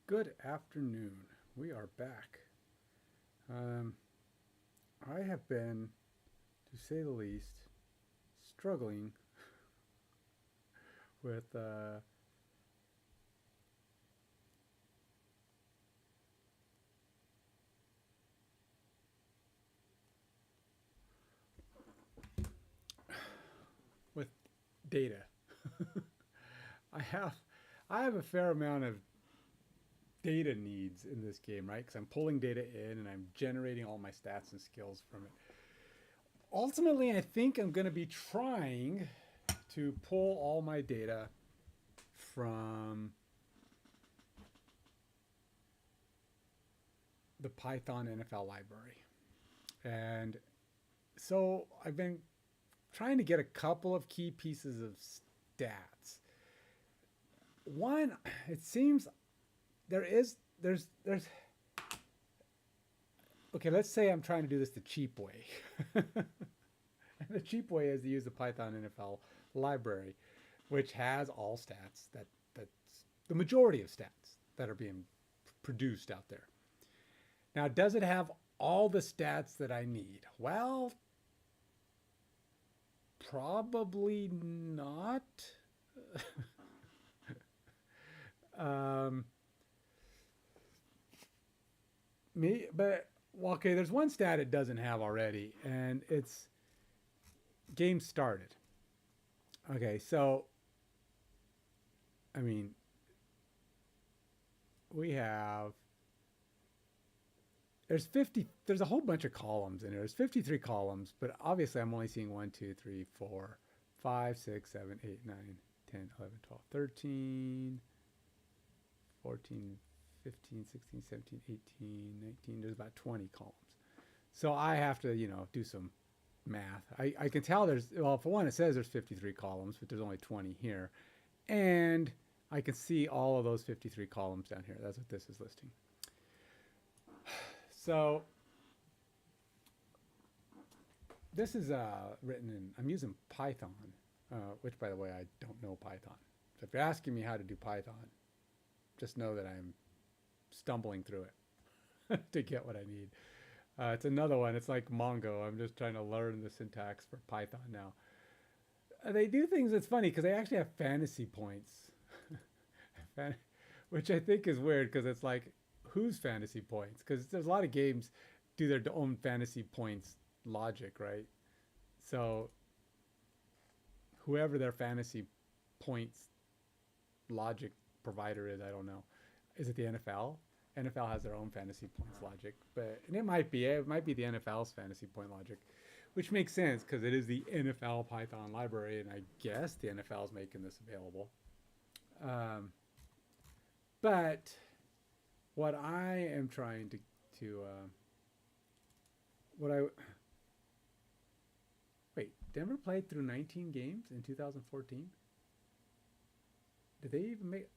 Good afternoon. We are back. Um, I have been, to say the least, struggling with with data. I have I have a fair amount of data needs in this game, right? Because I'm pulling data in and I'm generating all my stats and skills from it. Ultimately, I think I'm going to be trying to pull all my data from the Python NFL library. And so I've been trying to get a couple of key pieces of stats. One, it seems there's okay, let's say I'm trying to do this the cheap way. And the cheap way is to use the Python NFL library, which has all stats that's the majority of stats that are being produced out there. Now, does it have all the stats that I need? Well, probably not. um, but well, okay, there's one stat it doesn't have already, and it's game started. Okay, so I mean, we have there's a whole bunch of columns in there. There's 53 columns, but obviously I'm only seeing 1, 2, 3, 4, 5, 6, 7, 8, 9, 10, 11, 12, 13, 14, 15, 16, 17, 18, 19. There's about 20 columns. So I have to, do some math. I can tell well, for one, it says there's 53 columns, but there's only 20 here. And I can see all of those 53 columns down here. That's what this is listing. So this is written in, I'm using Python, which, by the way, I don't know Python. So if you're asking me how to do Python, just know that I'm stumbling through it to get what I need. It's another one. It's like Mongo. I'm just trying to learn the syntax for Python now. They do things that's funny because they actually have fantasy points, which I think is weird because it's like, whose fantasy points? Because there's a lot of games do their own fantasy points logic, right? So whoever their fantasy points logic provider is, I don't know. Is it the NFL? NFL has their own fantasy points logic, but and it might be the NFL's fantasy point logic, which makes sense because it is the NFL Python library, and I guess the NFL is making this available. Um, but what I am trying to what I wait, Denver played through 19 games in 2014. Did they even make?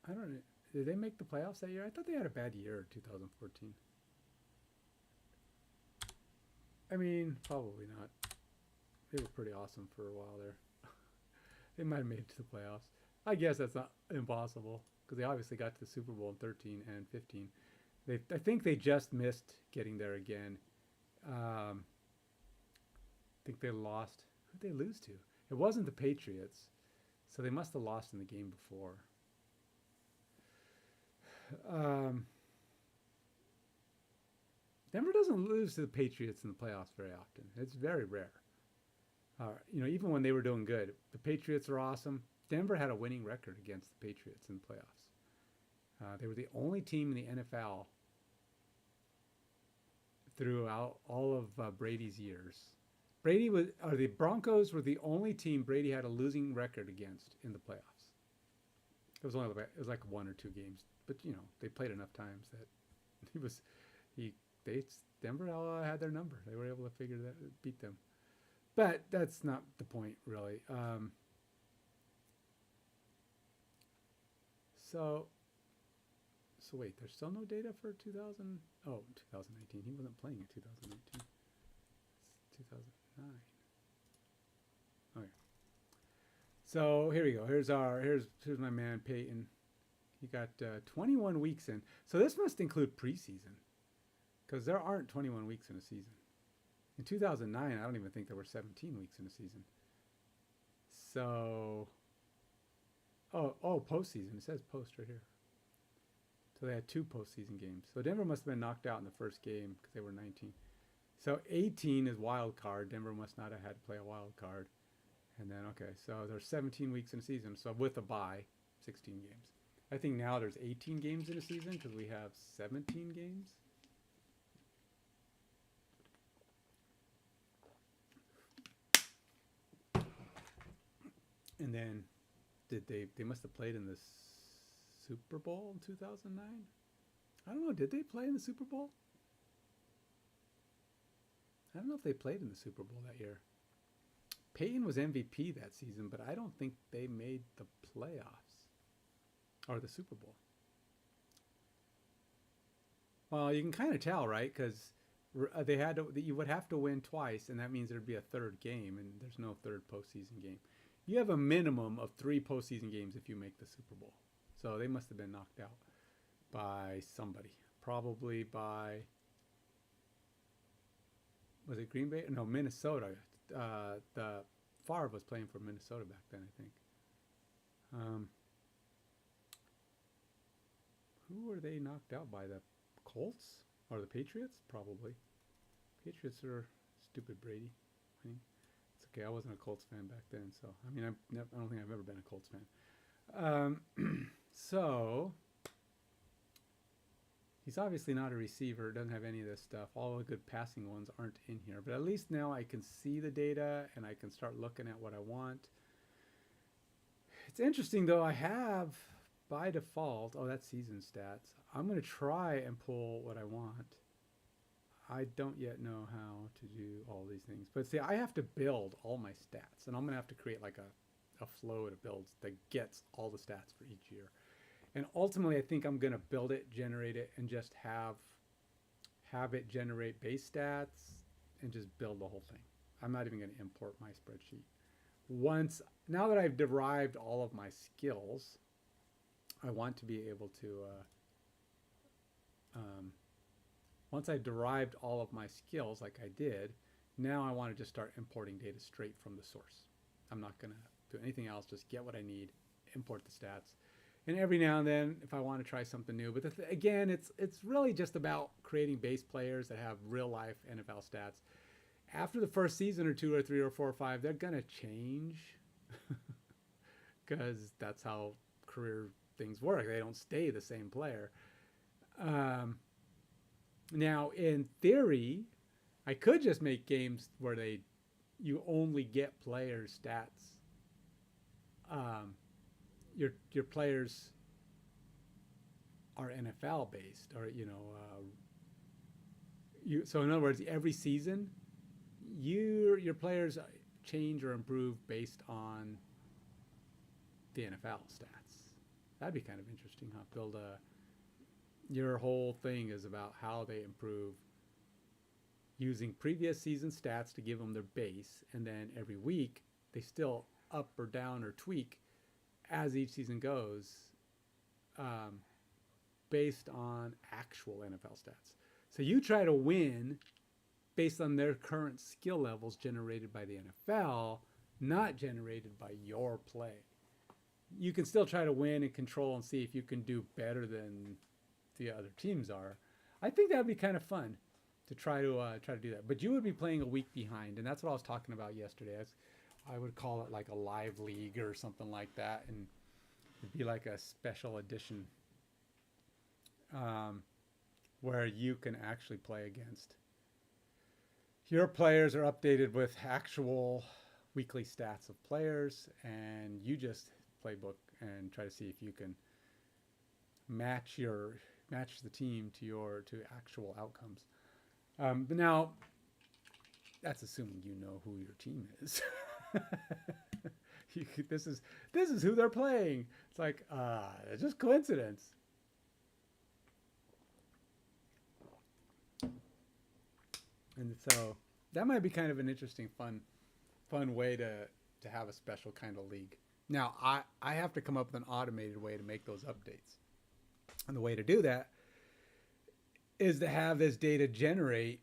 I don't know. Did they make the playoffs that year? I thought they had a bad year, 2014. I mean, probably not. They were pretty awesome for a while there. They might have made it to the playoffs. I guess that's not impossible because they obviously got to the Super Bowl in 13 and 15. I think they just missed getting there again. I think they lost. Who did they lose to? It wasn't the Patriots, so they must have lost in the game before. Um, Denver doesn't lose to the Patriots in the playoffs very often. It's very rare. Even when they were doing good, the Patriots are awesome. Denver had a winning record against the Patriots in the playoffs. They were the only team in the NFL throughout all of Brady's years. The Broncos were the only team Brady had a losing record against in the playoffs. It was like 1 or 2 games, but they played enough times that he was he they Denver had their number. They were able to beat them. But that's not the point, really. So, so wait, there's still no data for 2000. Oh, 2019. He wasn't playing in 2019. It's 2009. Okay. So here we go. Here's my man Peyton. He got 21 weeks in. So this must include preseason, because there aren't 21 weeks in a season. In 2009, I don't even think there were 17 weeks in a season. So, oh, postseason. It says post right here. So they had 2 postseason games. So Denver must have been knocked out in the first game because they were 19. So 18 is wild card. Denver must not have had to play a wild card. And then, okay, so there's 17 weeks in a season. So with a bye, 16 games. I think now there's 18 games in a season because we have 17 games. And then they must have played in the Super Bowl in 2009? I don't know, did they play in the Super Bowl? I don't know if they played in the Super Bowl that year. Peyton was MVP that season, but I don't think they made the playoffs or the Super Bowl. Well, you can kind of tell, right? Because you would have to win twice, and that means there'd be a third game, and there's no third postseason game. You have a minimum of 3 postseason games if you make the Super Bowl. So they must have been knocked out by somebody. Probably by, was it Green Bay? No, Minnesota. The Favre was playing for Minnesota back then, I think. Who were they knocked out by? The Colts or the Patriots? Probably. Patriots are stupid Brady. I think. It's okay. I wasn't a Colts fan back then, so I mean, I don't think I've ever been a Colts fan. So he's obviously not a receiver. Doesn't have any of this stuff. All the good passing ones aren't in here. But at least now I can see the data and I can start looking at what I want. It's interesting though. I have by default. Oh, that's season stats. I'm going to try and pull what I want. I don't yet know how to do all these things. But see, I have to build all my stats. And I'm going to have to create like a flow to build that gets all the stats for each year. And ultimately, I think I'm going to build it, generate it, and just have it generate base stats and just build the whole thing. I'm not even going to import my spreadsheet. Now that I've derived all of my skills, I want to be able to, once I derived all of my skills like I did, now I want to just start importing data straight from the source. I'm not going to do anything else, just get what I need, import the stats. And every now and then, if I want to try something new, but again, it's really just about creating base players that have real life NFL stats. After the first season or 2 or 3 or 4 or 5, they're going to change because that's how career things work. They don't stay the same player. Now, in theory, I could just make games where you only get players' stats. Your players are NFL based, or so in other words, every season, your players change or improve based on the NFL stats. That'd be kind of interesting, huh? Your whole thing is about how they improve using previous season stats to give them their base, and then every week they still up or down or tweak as each season goes, based on actual NFL stats. So you try to win based on their current skill levels generated by the NFL, not generated by your play. You can still try to win and control and see if you can do better than the other teams are. I think that would be kind of fun to try to do that. But you would be playing a week behind, and that's what I was talking about yesterday. I would call it like a live league or something like that, and it'd be like a special edition where you can actually play against. Your players are updated with actual weekly stats of players, and you just playbook and try to see if you can match the team to actual outcomes. But now, that's assuming you know who your team is. This is who they're playing. It's like it's just coincidence. And so that might be kind of an interesting, fun way to have a special kind of league. Now, I have to come up with an automated way to make those updates. And the way to do that is to have this data generate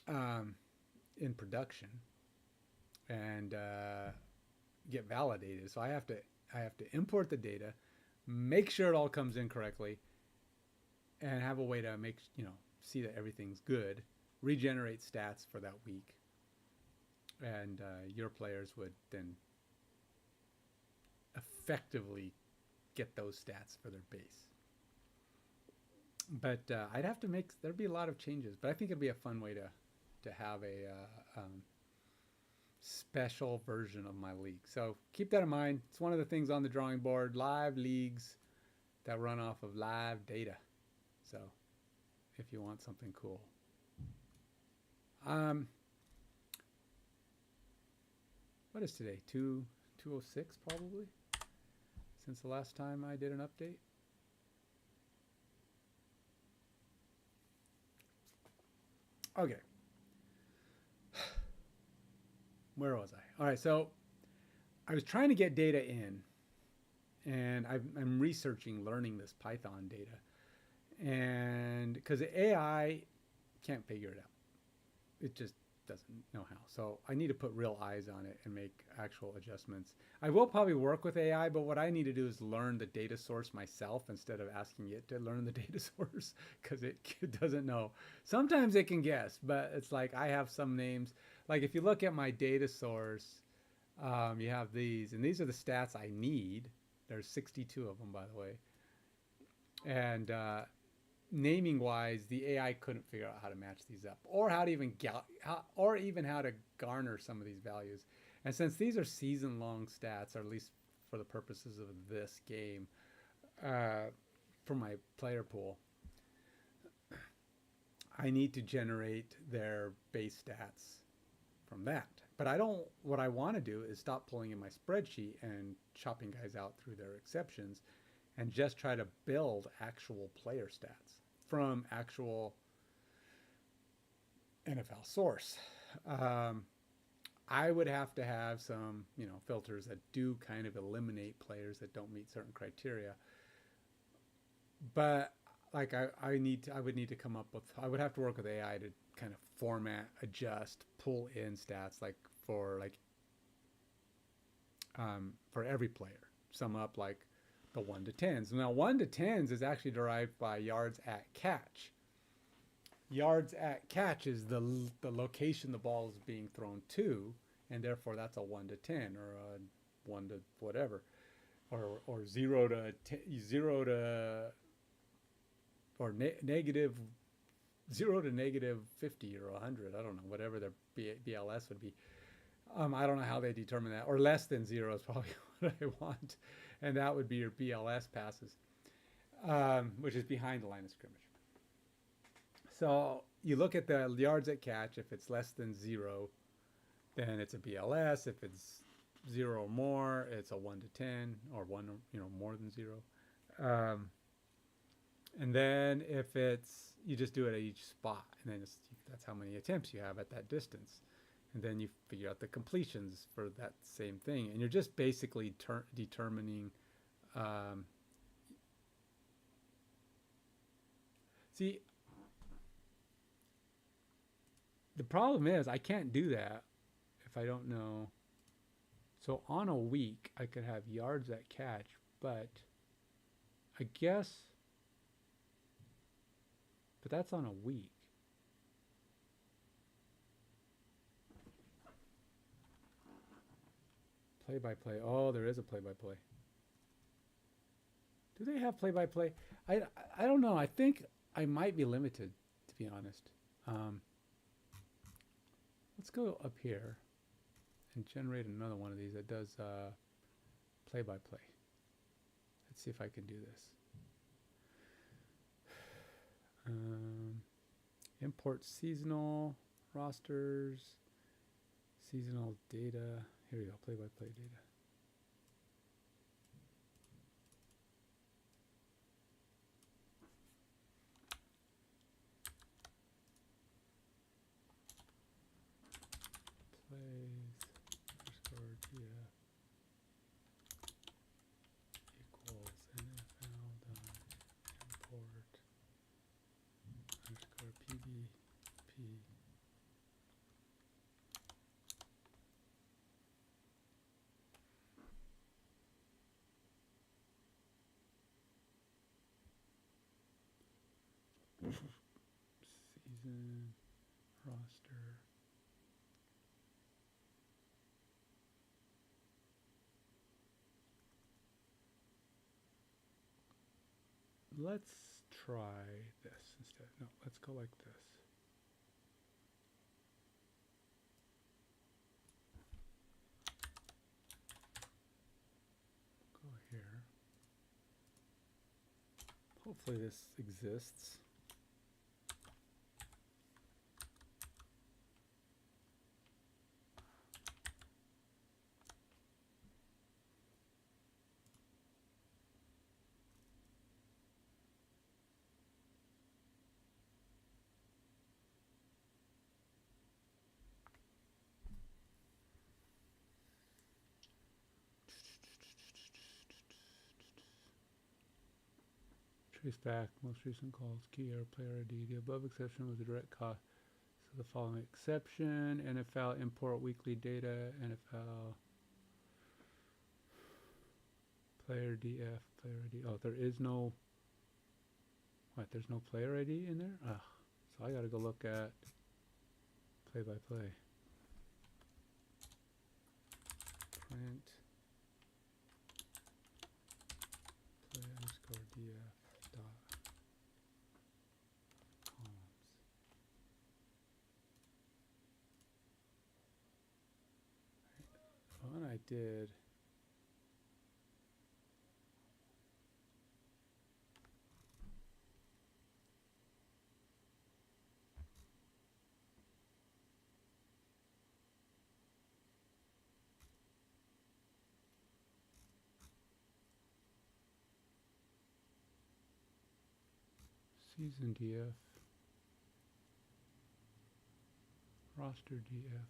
in production and get validated. So I have to import the data, make sure it all comes in correctly, and have a way to make see that everything's good. Regenerate stats for that week, and your players would then effectively get those stats for their base. But I'd have to make there'd be a lot of changes, but I think it'd be a fun way to have a special version of my league. So keep that in mind. It's one of the things on the drawing board, live leagues that run off of live data. So if you want something cool. What is today? 206 probably? Since the last time I did an update. Okay. Where was I? All right, so I was trying to get data in, and I'm researching, learning this Python data, and because the AI can't figure it out, it just doesn't know how. So I need to put real eyes on it and make actual adjustments. I will probably work with AI, but what I need to do is learn the data source myself instead of asking it to learn the data source, because it doesn't know. Sometimes it can guess, but it's like I have some names. Like if you look at my data source, you have these, and these are the stats I need. There's 62 of them, by the way. And naming wise, the AI couldn't figure out how to match these up, or how to even how to garner some of these values. And since these are season long stats, or at least for the purposes of this game, for my player pool, I need to generate their base stats from that. But what I want to do is stop pulling in my spreadsheet and chopping guys out through their exceptions, and just try to build actual player stats from actual NFL source. I would have to have some, filters that do kind of eliminate players that don't meet certain criteria. But like I would need to come up with, I would have to work with AI to kind of format, adjust, pull in stats for every player. Sum up like the 1 to 10s. Now 1 to 10s is actually derived by yards at catch. Yards at catch is the location the ball is being thrown to, and therefore that's a 1 to 10 or a 1 to whatever, or 0 to or negative 0 to negative 50 or 100. I don't know, whatever their BLS would be. I don't know how they determine that. Or less than 0 is probably what I want. And that would be your BLS passes, which is behind the line of scrimmage. So you look at the yards at catch. If it's less than 0, then it's a BLS. If it's 0 or more, it's a 1 to 10, or 1, more than 0. And then if you just do it at each spot, and then that's how many attempts you have at that distance. And then you figure out the completions for that same thing. And you're just basically determining, see, the problem is I can't do that if I don't know. So on a week, I could have yards at catch, but I guess, but that's on a week. Play-by-play. Oh, there is a play-by-play. Do they have play-by-play? I don't know. I think I might be limited, to be honest. Let's go up here and generate another one of these that does play-by-play. Let's see if I can do this. Import seasonal rosters, seasonal data. Here we go, play-by-play data. Plays, underscore, yeah. Season roster. Let's try this instead. No, let's go like this. Go here. Hopefully this exists. Trace back most recent calls, key error, player ID. The above exception was a direct cause. So the following exception: NFL import weekly data, NFL player DF, player ID. Oh, there is no. What? There's no player ID in there? Ugh. So I gotta go look at play by play. Print play underscore DF dot columns. The one I did. Season DF, roster DF.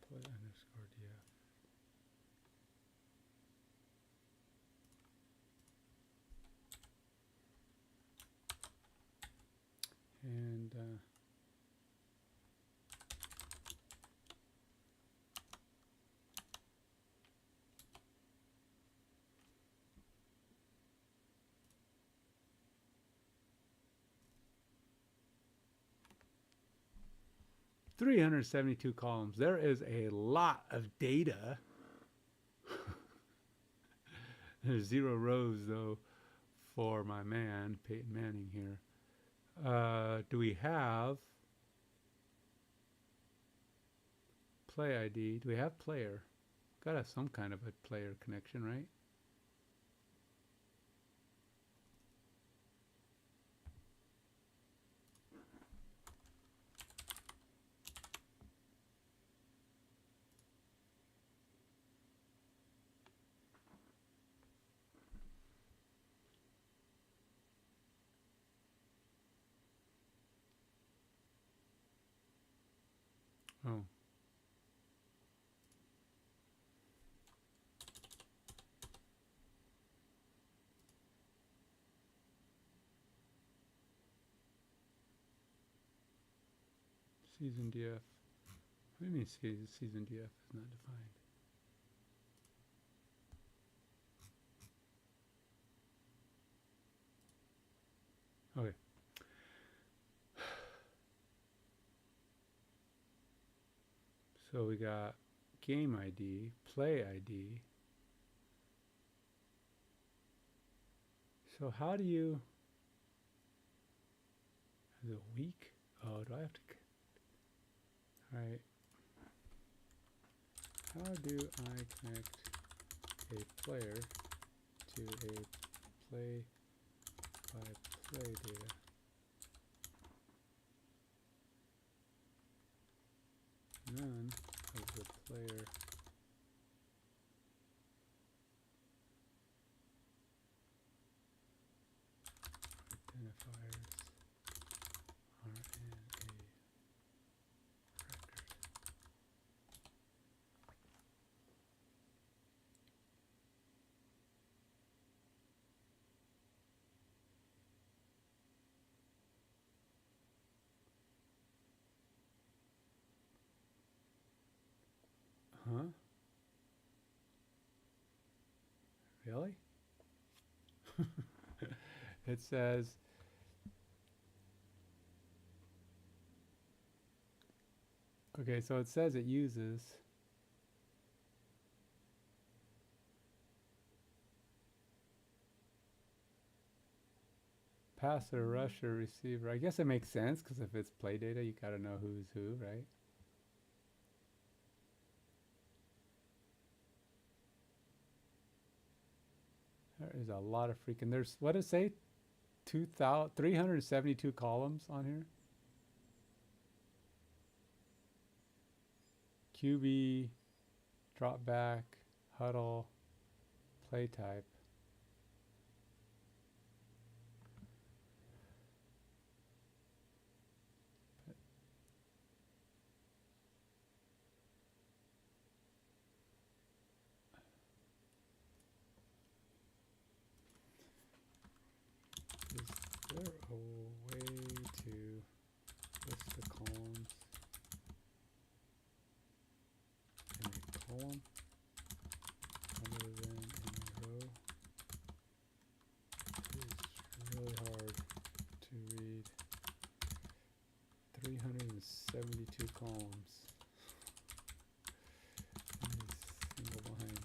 Play underscore DF. And 372 columns. There is a lot of data. There's 0 rows, though, for my man, Peyton Manning here. Do we have play ID? Do we have player? Gotta have some kind of a player connection, right? Oh. Season DF. What do you mean season DF is not defined? Okay. So we got game ID, play ID. So how do you, is it a week? Oh, do I have to, all right. How do I connect a player to a play by play data? None of the player identifiers are in a record. Huh? It says, okay, so it says it uses passer, rusher, receiver. I guess it makes sense because if it's play data, you gotta know who's who, right? There is a lot of freaking. There's what does it say? 372 columns on here. QB, drop back, huddle, play type. Is there a way to list the columns in a column other than in a row? It is really hard to read 372 columns in a single line.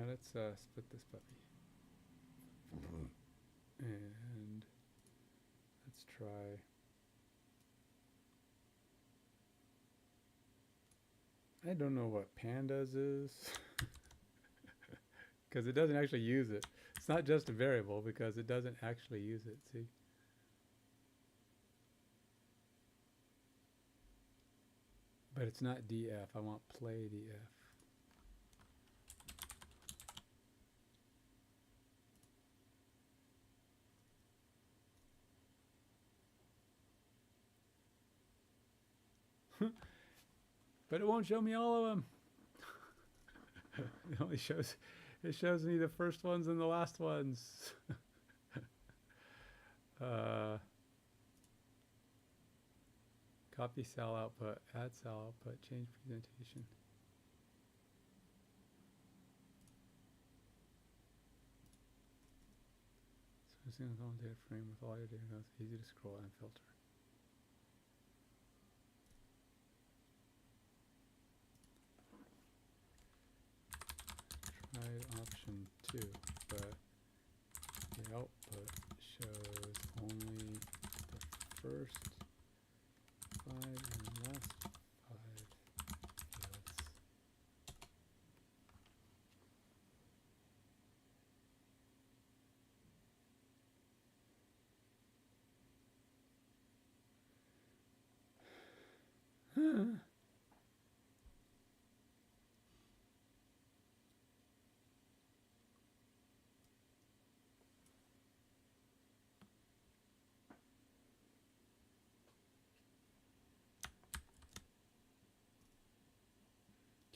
Let's split this puppy. And let's try. I don't know what pandas is because it doesn't actually use it. It's not just a variable because it doesn't actually use it. See? But it's not df. I want play df. But it won't show me all of them. It only shows, it shows me the first ones and the last ones. Copy cell output, add cell output, change presentation. So a single column data frame with all your data nodes, easy to scroll and filter. Tried option 2, but the output shows only the first 5 and last 5 fields.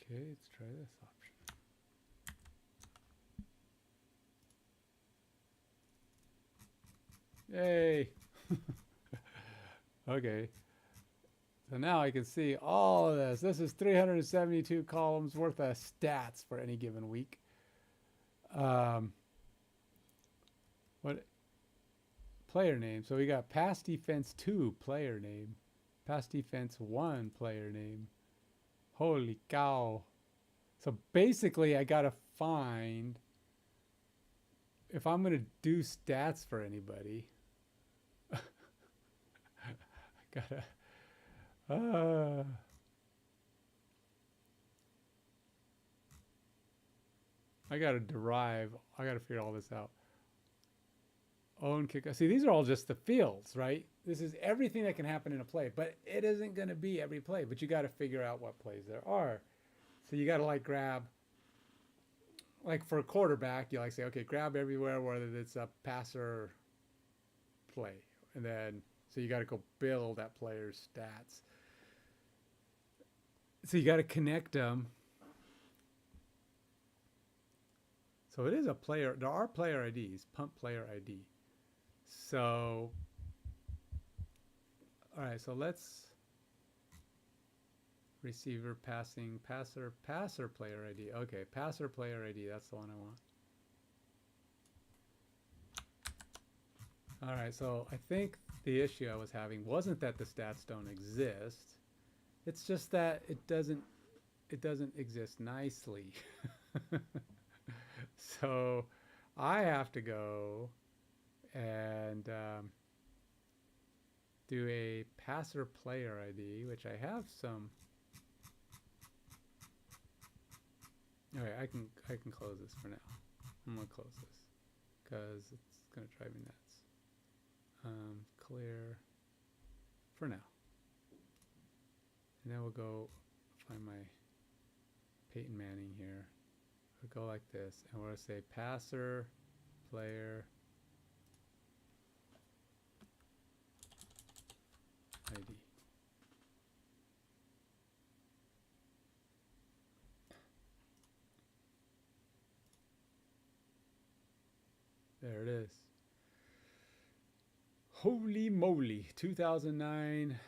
Okay, let's try this option. Yay! Okay. So now I can see all of this. This is 372 columns worth of stats for any given week. What player name? So we got pass defense 2 player name, pass defense 1 player name. Holy cow. So basically I gotta find, if I'm gonna do stats for anybody, I gotta I gotta derive, I gotta figure all this out. Own kick. See, these are all just the fields, right? This is everything that can happen in a play, but it isn't going to be every play, but you got to figure out what plays there are. So you got to like grab, like for a quarterback, you like say, okay, grab everywhere, whether it's a pass or play, and then so you got to go build that player's stats. So you got to connect them. So it is a player. There are player IDs, pump player ID. So, all right. So let's receiver, passing, passer player ID. Okay, passer player ID. That's the one I want. All right. So I think the issue I was having wasn't that the stats don't exist. It's just that it doesn't exist nicely. So I have to go and do a passer player ID, which I have some. Okay, I can close this for now. I'm gonna close this because it's gonna drive me nuts. Clear for now, and then we'll go find my Peyton Manning here. We'll go like this, and we're gonna say passer player ID. There it is. Holy moly, 2009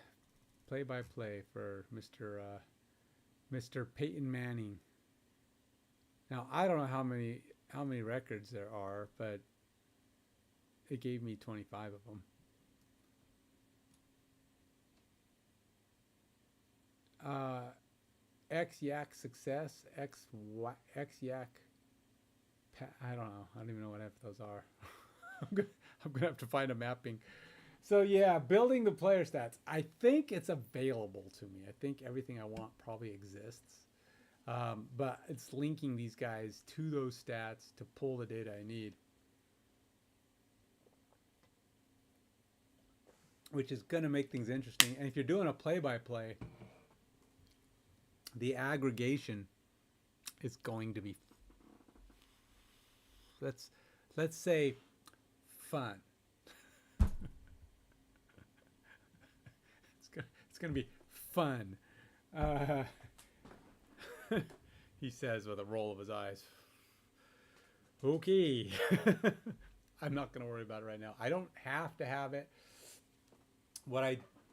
play-by-play for Mr. Peyton Manning. Now, I don't know how many records there are, but it gave me 25 of them. X-Yak success, X-Yak, I don't know. I don't even know what F those are. I'm gonna have to find a mapping. So yeah, building the player stats. I think it's available to me. I think everything I want probably exists. But it's linking these guys to those stats to pull the data I need. Which is going to make things interesting. And if you're doing a play-by-play, the aggregation is going to be, let's say, fun. It's going to be fun. He says with a roll of his eyes. Okay. I'm not going to worry about it right now. I don't have to have it.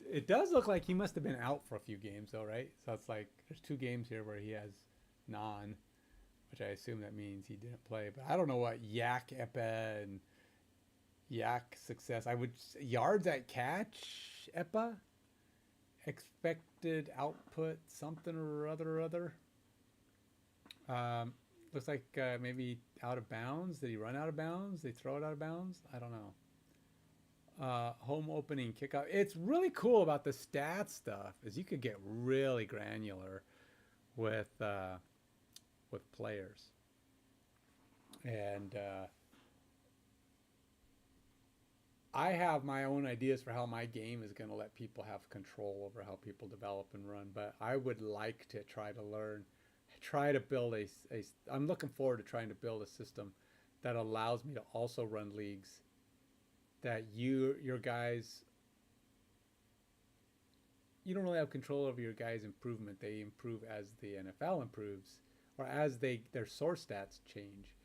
It does look like he must have been out for a few games though, right? So it's like there's 2 games here where he has non, which I assume that means he didn't play. But I don't know what Yak EPA and Yak success. I would yards at catch EPA, expected output something or other. Looks like maybe out of bounds. Did he run out of bounds? Did they throw it out of bounds? I don't know. Home opening kickoff. It's really cool about the stats stuff is you could get really granular with players. And I have my own ideas for how my game is going to let people have control over how people develop and run, but I would like to try to build I'm looking forward to trying to build a system that allows me to also run leagues that your guys, you don't really have control over your guys' improvement. They improve as the NFL improves, or as their source stats change.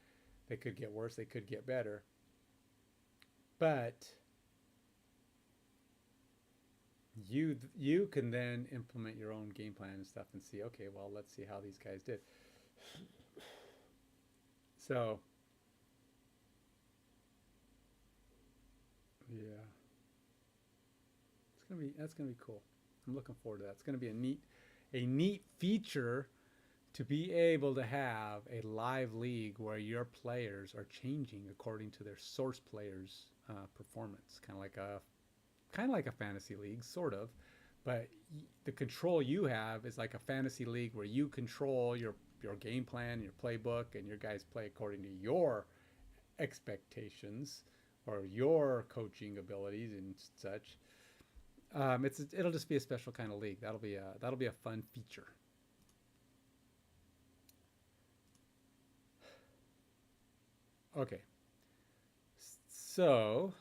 They could get worse, they could get better. But you can then implement your own game plan and stuff and see, okay, well, let's see how these guys did. So yeah, that's gonna be cool. I'm looking forward to that. It's gonna be a neat feature to be able to have a live league where your players are changing according to their source players' performance, kind of like a fantasy league, sort of. But the control you have is like a fantasy league where you control your game plan, your playbook, and your guys play according to your expectations or your coaching abilities and such. It'll just be a special kind of league. That'll be a fun feature. Okay. So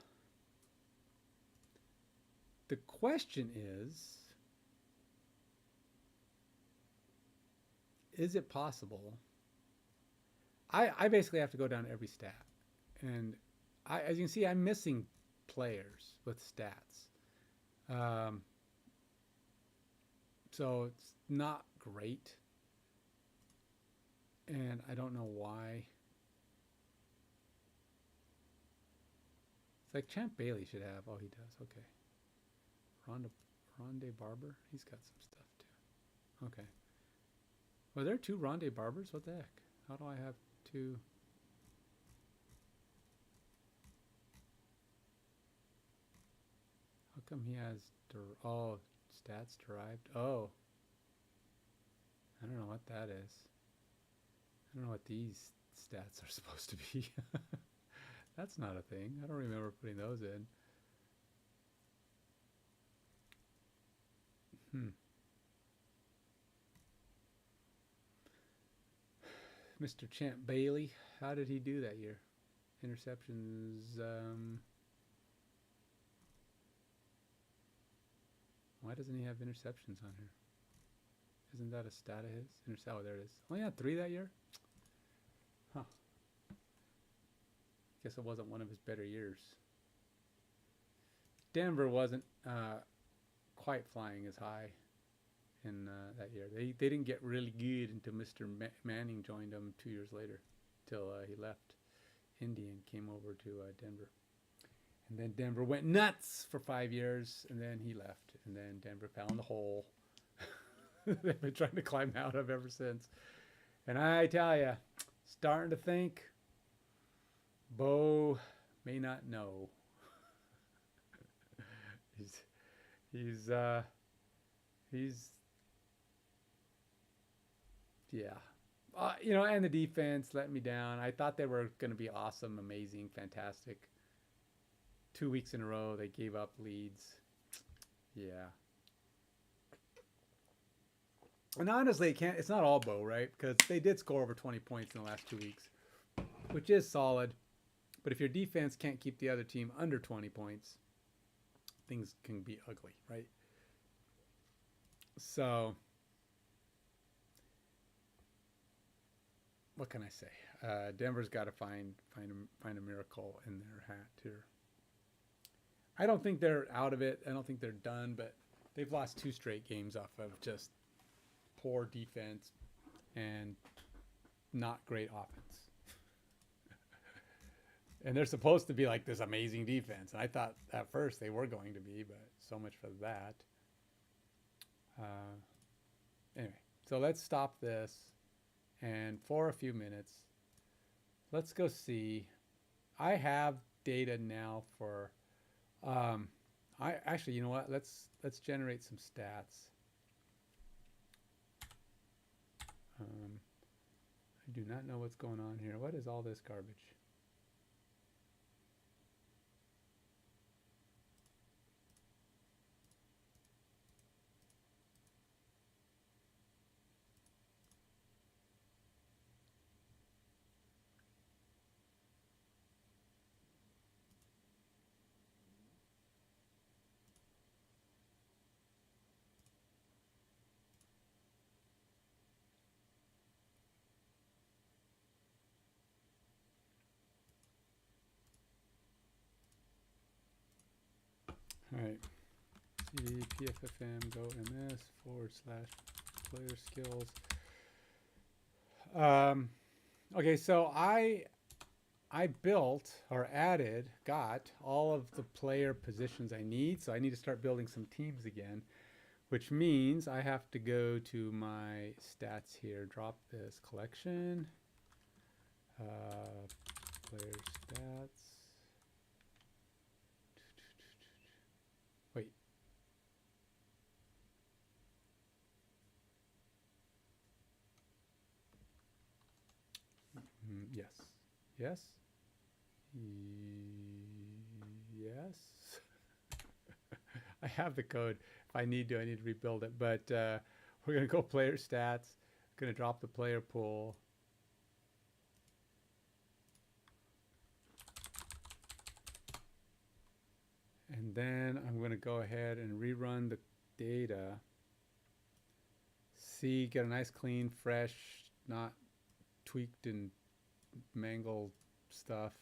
the question is it possible? I basically have to go down every stat. And as you can see, I'm missing players with stats. Um, so it's not great. And I don't know why. It's like Champ Bailey should have. Oh, he does. Okay. Ronde Barber? He's got some stuff too. Okay. Were there two Ronde Barbers? What the heck? How do I have two? How come he has stats derived? Oh, I don't know what that is. I don't know what these stats are supposed to be. That's not a thing. I don't remember putting those in. Mr. Champ Bailey, how did he do that year? Interceptions. Why doesn't he have interceptions on here? Isn't that a stat of his? Oh, there it is. Only had 3 that year? Huh. Guess it wasn't one of his better years. Denver wasn't quite flying as high in that year. They didn't get really good until Mr. Manning joined them 2 years later, till he left Indy and came over to Denver. And then Denver went nuts for 5 years, and then he left, and then Denver found the hole they've been trying to climb out of ever since. And I tell you, starting to think Bo may not know. he's yeah. And the defense let me down. I thought they were going to be awesome, amazing, fantastic. 2 weeks in a row, they gave up leads. Yeah. And honestly, it's not all Bo, right? Because they did score over 20 points in the last 2 weeks, which is solid. But if your defense can't keep the other team under 20 points, things can be ugly, right? So, what can I say? Denver's got to find a miracle in their hat here. I don't think they're out of it. I don't think they're done, but they've lost 2 straight games off of just poor defense and not great offense. And they're supposed to be like this amazing defense. And I thought at first they were going to be, but so much for that. Anyway, so let's stop this. And for a few minutes, let's go see. I have data now for, you know what? Let's generate some stats. I do not know what's going on here. What is all this garbage? All right. FPFM go ms/player skills. Okay, so I built or got all of the player positions I need. So I need to start building some teams again, which means I have to go to my stats here, drop this collection, player stats. Wait. Yes. Yes. Yes. I have the code. If I need to rebuild it. But we're going to go player stats. Going to drop the player pool. And then I'm going to go ahead and rerun the data. See, get a nice, clean, fresh, not tweaked and mangled stuff.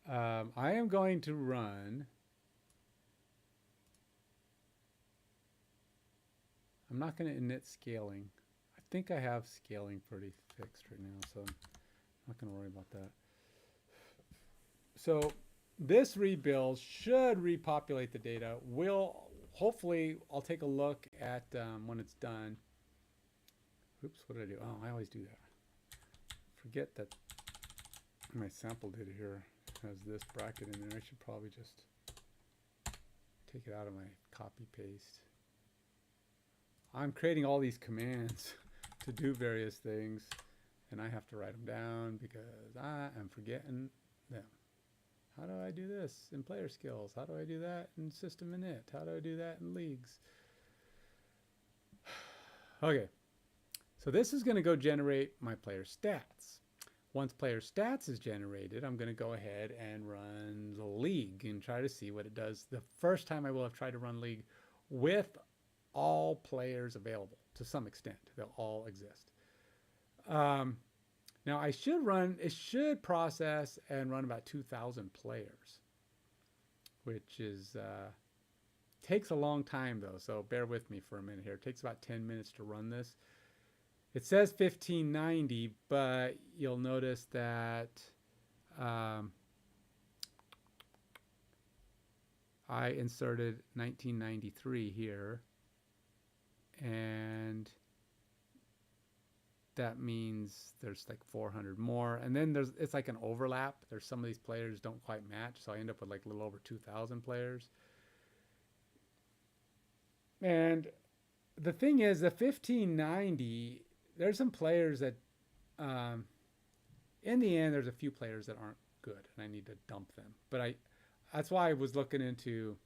I am going to run. I'm not going to init scaling. I think I have scaling pretty fixed right now, so I'm not going to worry about that. So this rebuild should repopulate the data. Hopefully, I'll take a look at when it's done. Oops, what did I do? Oh, I always do that. Forget that my sample data here has this bracket in there. I should probably just take it out of my copy paste. I'm creating all these commands to do various things, and I have to write them down because I am forgetting them. How do I do this in player skills? How do I do that in system init? How do I do that in leagues? Okay, so this is going to go generate my player stats. Once player stats is generated, I'm going to go ahead and run the league and try to see what it does. The first time I will have tried to run league with all players available to some extent. They'll all exist. Now it should process and run about 2,000 players, which is, takes a long time though. So bear with me for a minute here. It takes about 10 minutes to run this. It says 1590, but you'll notice that, I inserted 1993 here, and that means there's like 400 more, and then it's like an overlap. There's some of these players don't quite match, so I end up with like a little over 2,000 players. And the thing is, the 1590, there's some players that, in the end, there's a few players that aren't good, and I need to dump them. But that's why I was looking into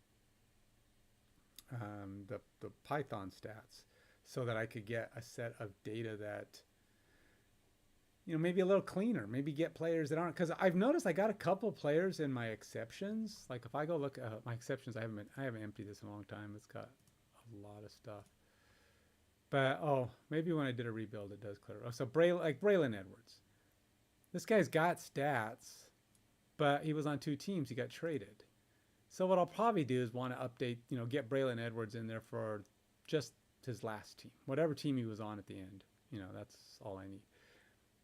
the Python stats, so that I could get a set of data that, you know, maybe a little cleaner, maybe get players that aren't, because I've noticed I got a couple players in my exceptions. Like if I go look at my exceptions, I haven't emptied this in a long time. It's got a lot of stuff. But maybe when I did a rebuild, it does clear. Oh, so Braylon Edwards, this guy's got stats, but he was on 2 teams. He got traded. So what I'll probably do is want to update, get Braylon Edwards in there for just his last team, whatever team he was on at the end. That's all I need.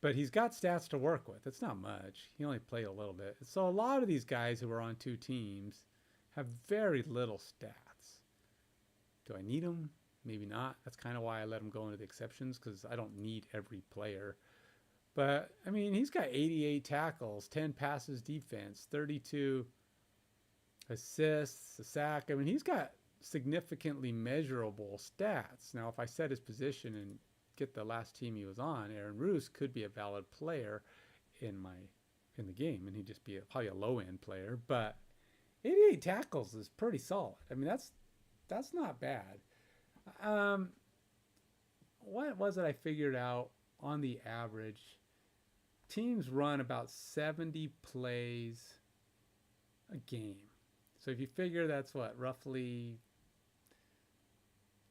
But he's got stats to work with. It's not much. He only played a little bit. So a lot of these guys who are on 2 teams have very little stats. Do I need them? Maybe not. That's kind of why I let him go into the exceptions, because I don't need every player. But, I mean, he's got 88 tackles, 10 passes defense, 32 assists, a sack. I mean, he's got significantly measurable stats. Now, if I set his position and get the last team he was on, Aaron Roos could be a valid player in the game, and he'd just be probably a low-end player. But 88 tackles is pretty solid. I mean, that's not bad. What was it I figured out on the average? Teams run about 70 plays a game. So if you figure that's roughly,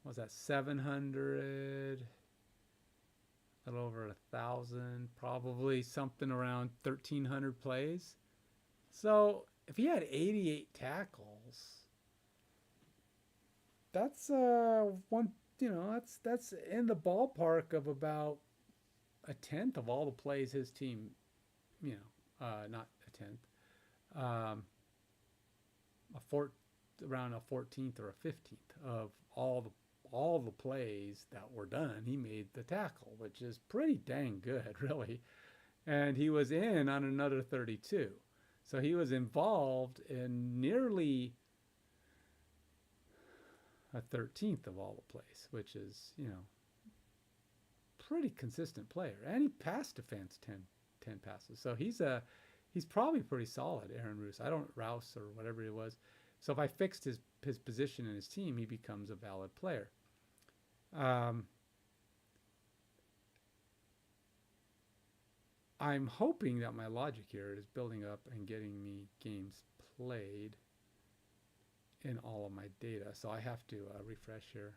what was that, 700, a little over 1,000, probably something around 1,300 plays. So if he had 88 tackles, that's that's in the ballpark of about a tenth of all the plays his team, not a tenth, around a 14th or a 15th of all the plays that were done. He made the tackle, which is pretty dang good, really. And he was in on another 32. So he was involved in nearly a 13th of all the plays, which is, pretty consistent player. And he passed defense 10 passes. So he's probably pretty solid, Aaron Roos. Rouse or whatever it was. So if I fixed his position in his team, he becomes a valid player. I'm hoping that my logic here is building up and getting me games played in all of my data. So I have to refresh here.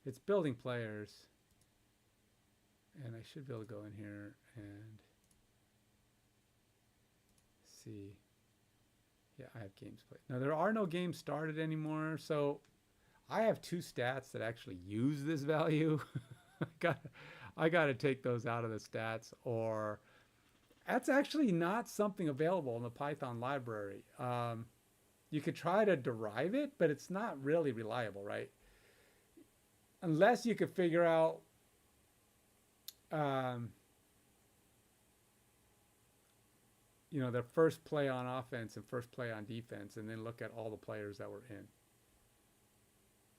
It's building players. And I should be able to go in here and see. Yeah, I have games played. Now, there are no games started anymore. So I have two stats that actually use this value. I got to take those out of the stats, or that's actually not something available in the Python library. You could try to derive it, but it's not really reliable, right? Unless you could figure out you know, their first play on offense and first play on defense, and then look at all the players that were in.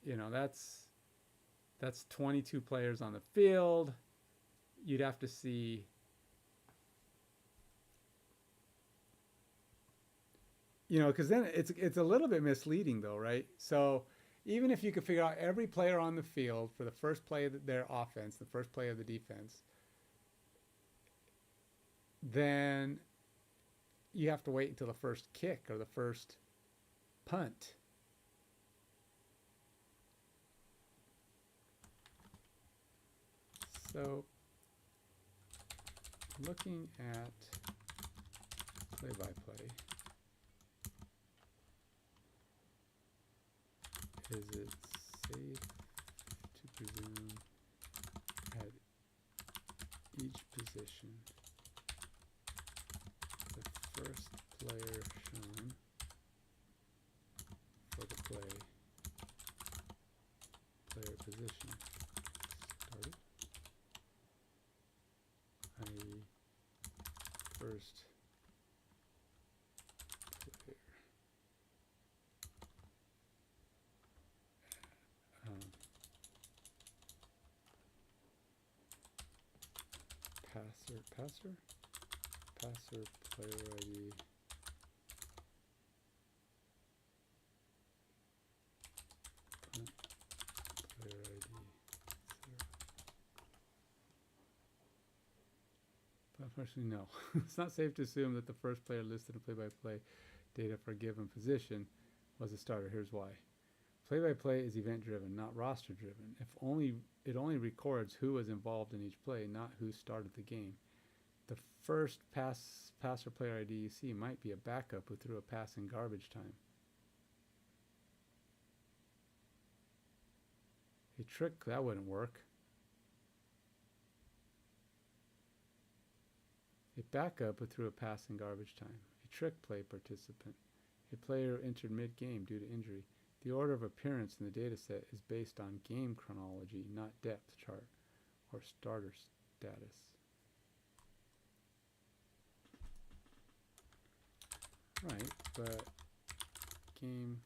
You know, that's 22 players on the field. You'd have to see, you know, because then it's a little bit misleading though, right? So even if you could figure out every player on the field for the first play of their offense, the first play of the defense, then you have to wait until the first kick or the first punt. So looking at play-by-play, is it safe to presume at each position the first player shown for the player position started, i.e. first player passer player ID player ID 0. But unfortunately, no. It's not safe to assume that the first player listed in play-by-play data for a given position was a starter. Here's why. Play-by-play is event-driven, not roster-driven. It only records who was involved in each play, not who started the game. The first passer player ID you see might be a backup who threw a pass in garbage time. A trick, that wouldn't work. A backup who threw a pass in garbage time. A trick play participant. A player who entered mid-game due to injury. The order of appearance in the dataset is based on game chronology, not depth chart or starter status. Right, but game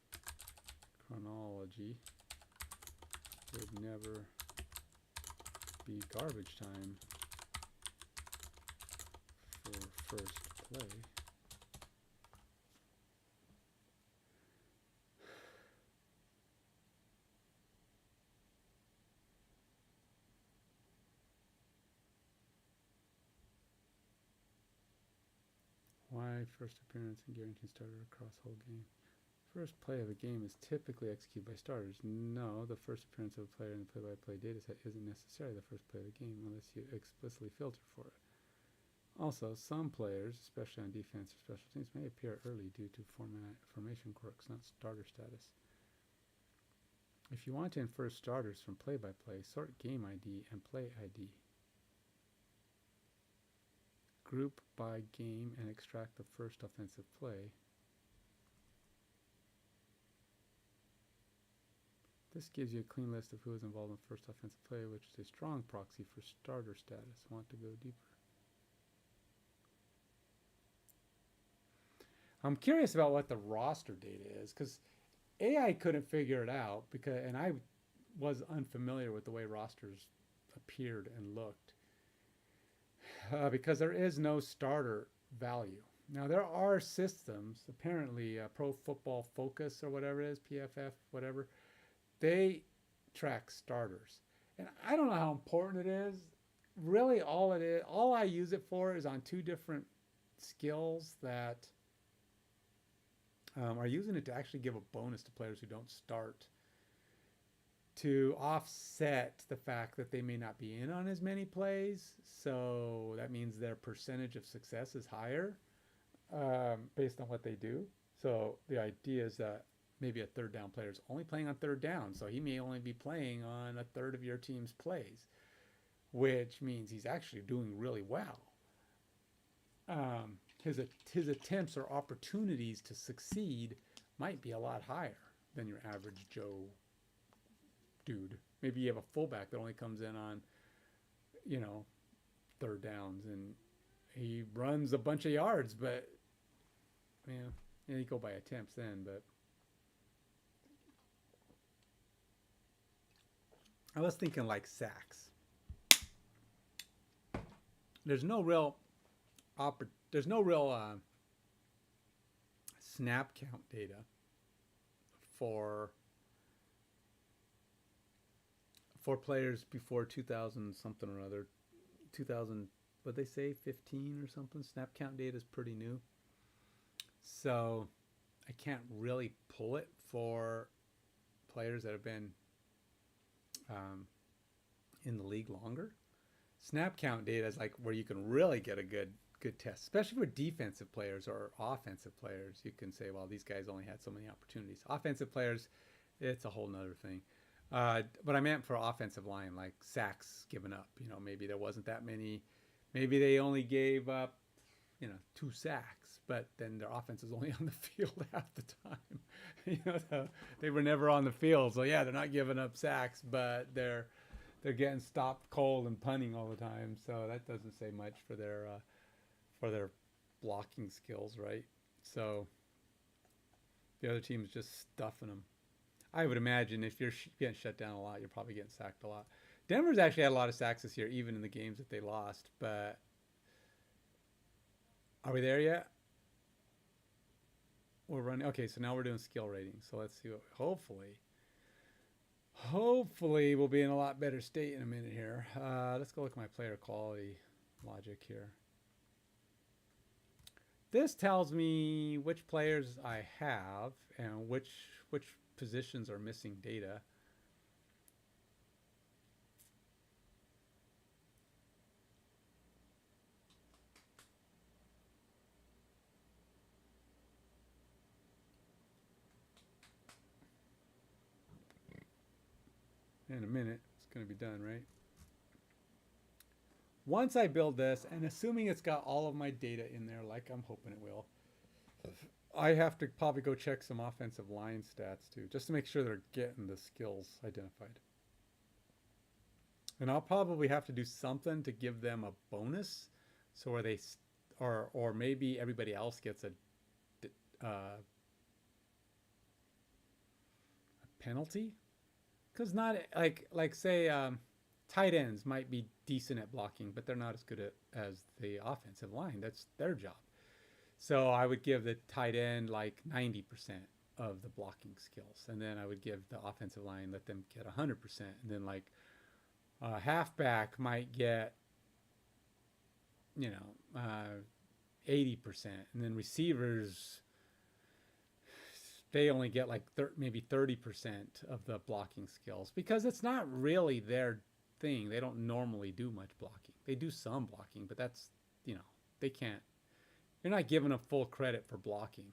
chronology would never be garbage time for first play. Why first appearance and guaranteed starter across whole game? First play of a game is typically executed by starters. No, the first appearance of a player in the play-by-play dataset isn't necessarily the first play of the game unless you explicitly filter for it. Also, some players, especially on defense or special teams, may appear early due to formation quirks, not starter status. If you want to infer starters from play-by-play, sort game ID and play ID. Group by game and extract the first offensive play. This gives you a clean list of who is involved in the first offensive play, which is a strong proxy for starter status. Want to go deeper? I'm curious about what the roster data is, because AI couldn't figure it out, and I was unfamiliar with the way rosters appeared and looked. Because there is no starter value. Now there are systems, apparently Pro Football Focus or whatever it is, PFF, whatever, they track starters. And I don't know how important it is. Really all I use it for is on two different skills that are using it to actually give a bonus to players who don't start, to offset the fact that they may not be in on as many plays. So that means their percentage of success is higher based on what they do. So the idea is that maybe a third down player is only playing on third down, so he may only be playing on a third of your team's plays, which means he's actually doing really well. His attempts or opportunities to succeed might be a lot higher than your average Joe dude. Maybe you have a fullback that only comes in on, third downs, and he runs a bunch of yards, but you go by attempts then. But I was thinking like sacks. There's no real snap count data for players before 2000 something or other. 2000, what they say, 15 or something. Snap count data is pretty new, so I can't really pull it for players that have been in the league longer. Snap count data is like where you can really get a good test, especially for defensive players or offensive players. You can say, well, these guys only had so many opportunities. Offensive players, it's a whole nother thing. But I meant for offensive line, like sacks given up. Maybe there wasn't that many. Maybe they only gave up, 2 sacks, but then their offense is only on the field half the time. So they were never on the field. So yeah, they're not giving up sacks, but they're getting stopped cold and punting all the time. So that doesn't say much for their blocking skills, right? So the other team's just stuffing them. I would imagine if you're getting shut down a lot, you're probably getting sacked a lot. Denver's actually had a lot of sacks this year, even in the games that they lost. But are we there yet? We're running. Okay, so now we're doing skill ratings. So let's see what. Hopefully we'll be in a lot better state in a minute here. Let's go look at my player quality logic here. This tells me which players I have and which positions are missing data. In a minute, it's going to be done, right? Once I build this, and assuming it's got all of my data in there, like I'm hoping it will, I have to probably go check some offensive line stats too, just to make sure they're getting the skills identified. And I'll probably have to do something to give them a bonus, so where they, or maybe everybody else gets a penalty, because not like say tight ends might be decent at blocking, but they're not as good as the offensive line. That's their job. So I would give the tight end like 90% of the blocking skills, and then I would give the offensive line, let them get 100%, and then like halfback might get 80%, and then receivers, they only get like maybe 30% of the blocking skills, because it's not really their thing. They don't normally do much blocking. They do some blocking, but that's, they can't. You're not giving them full credit for blocking.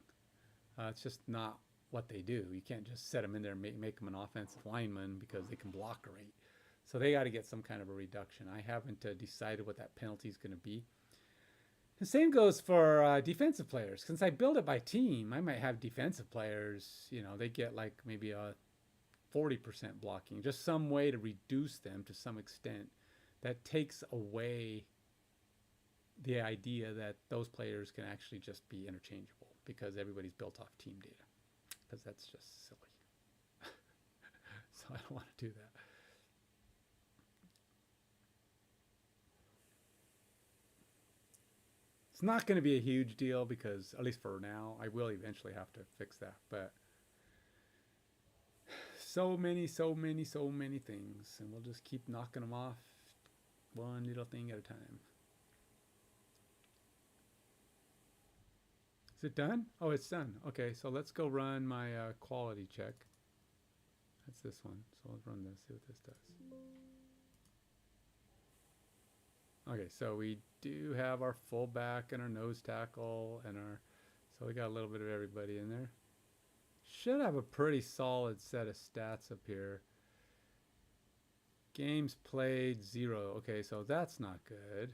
It's just not what they do. You can't just set them in there and make them an offensive lineman because they can block great. So they got to get some kind of a reduction. I haven't decided what that penalty is going to be. The same goes for defensive players. Since I build it by team, I might have defensive players, they get like maybe a 40% blocking, just some way to reduce them to some extent that takes away the idea that those players can actually just be interchangeable, because everybody's built off team data, because that's just silly. So I don't want to do that. It's not going to be a huge deal, because at least for now, I will eventually have to fix that. But so many things, and we'll just keep knocking them off one little thing at a time. Is it done? Oh, it's done. Okay, so let's go run my quality check. That's this one. So let's run this, see what this does. Okay, so we do have our fullback and our nose tackle and our, so we got a little bit of everybody in there. Should have a pretty solid set of stats up here. Games played 0. Okay, so that's not good.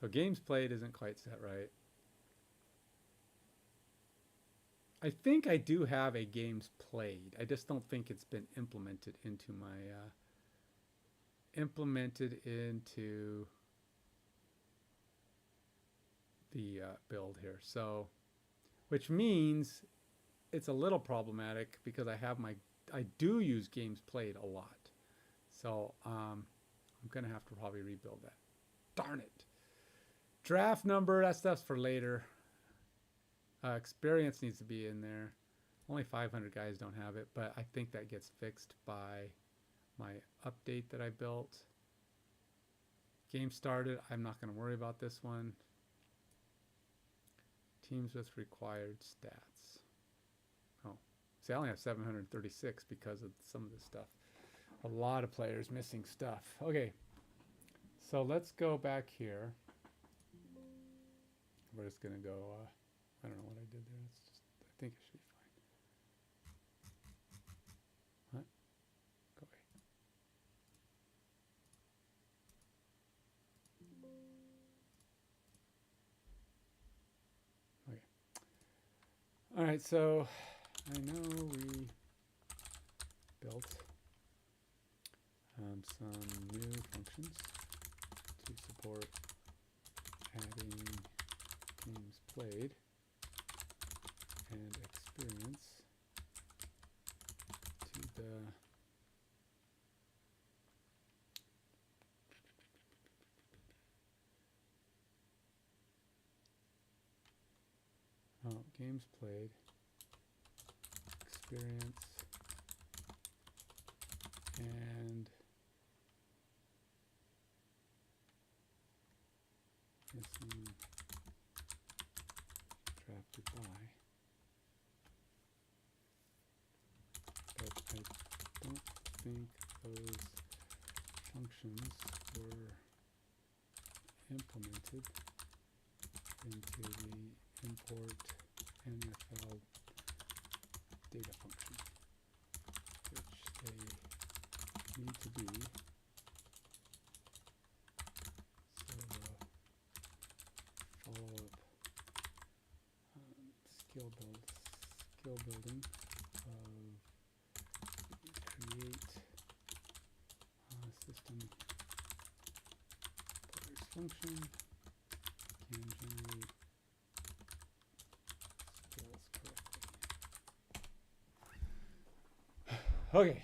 So games played isn't quite set right. I think I do have a games played. I just don't think it's been implemented into my the build here. So, which means it's a little problematic because I do use games played a lot. So I'm gonna have to probably rebuild that. Darn it. Draft number, that stuff's for later. Experience needs to be in there. Only 500 guys don't have it, but I think that gets fixed by my update that I built. Game started, I'm not going to worry about this one. Teams with required stats. Oh, see, I only have 736 because of some of this stuff. A lot of players missing stuff. Okay, so let's go back here. We're just going to go... I don't know what I did there. It's just, I think it should be fine. What? Go away. Okay. All right, so I know we built some new functions to support adding games played and experience to the games played, experience, and missing drafted by. But I don't think those functions were implemented into the import NFL data function, which they need to be. So the follow-up skill building of create system players function can generate skills correctly. Okay.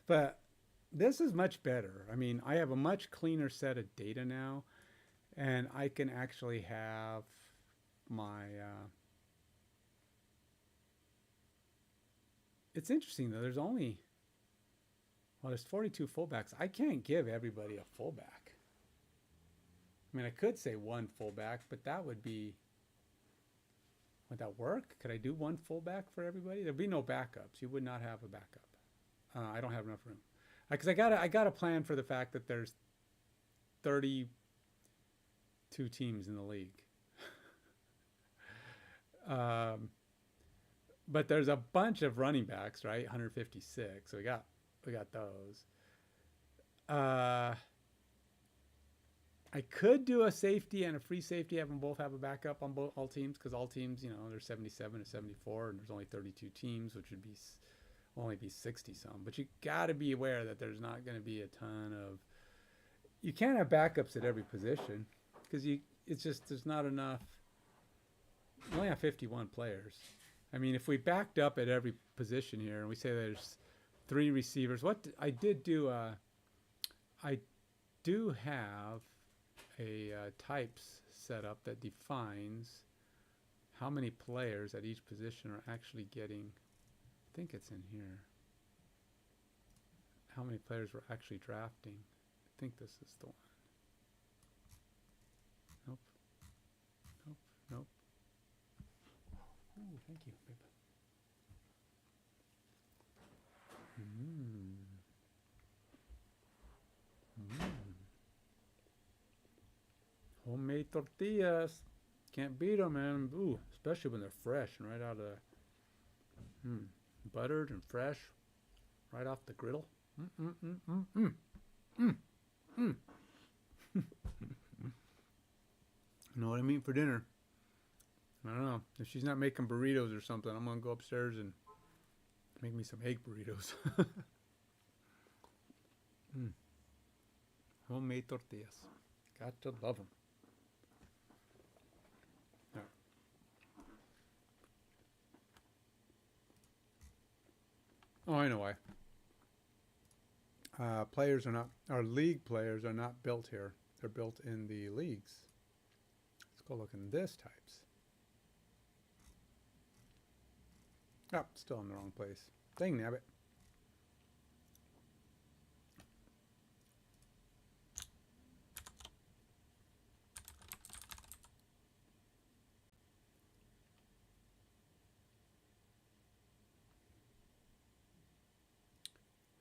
But this is much better. I mean, I have a much cleaner set of data now, and I can actually have my it's interesting though, there's 42 fullbacks. I can't give everybody a fullback. I mean, I could say one fullback, but that would that work? Could I do one fullback for everybody? There'd be no backups. You would not have a backup. I don't have enough room. Because I got a plan for the fact that there's 32 teams in the league. But there's a bunch of running backs, right? 156. So we got those. I could do a safety and a free safety, have them both have a backup on all teams, because all teams, there's 77 to 74, and there's only 32 teams, which would only be 60 some. But you got to be aware that there's not going to be a ton of. You can't have backups at every position, because it's just there's not enough. You only have 51 players. I mean, if we backed up at every position here, and we say there's 3 receivers, I do have a types set up that defines how many players at each position are actually getting. I think it's in here. how many players were actually drafting. I think this is the one. Nope. Nope. Nope. Ooh, thank you, babe. Homemade tortillas. Can't beat them, man. Ooh, especially when they're fresh and right out of the buttered and fresh, right off the griddle. You know what I mean for dinner? I don't know. If she's not making burritos or something, I'm gonna go upstairs and make me some egg burritos. Homemade tortillas. Got to love them. Oh, I know why. Players are not, our league players are not built here. They're built in the leagues. Let's go look in this types. Oh, still in the wrong place. Dang nabbit.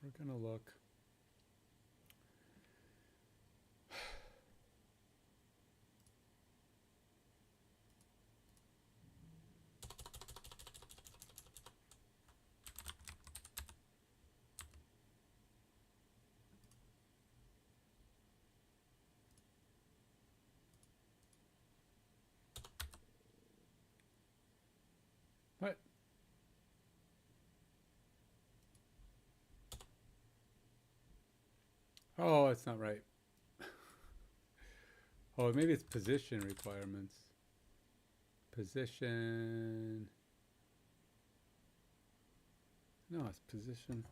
We're gonna look. What? Oh, it's not right. Oh, maybe it's position requirements. Position. No, it's position.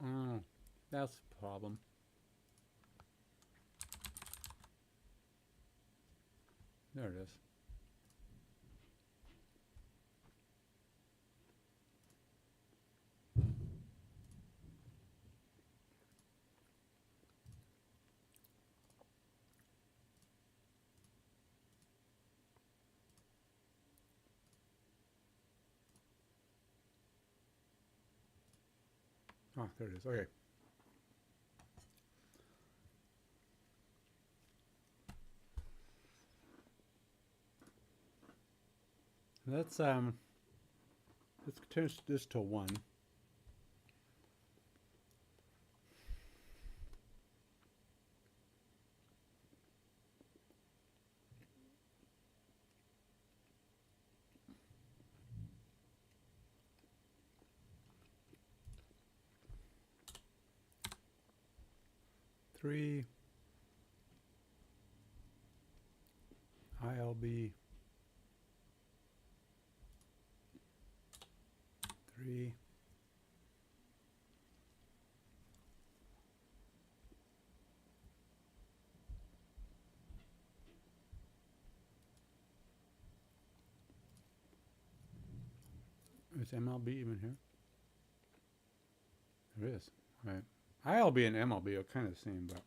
Oh, that's the problem. There it is. Oh, there it is. Okay. Let's turn this to 1. Three. ILB. 3. Is MLB even here? There is. All right. ILB and MLB are kind of the same, but.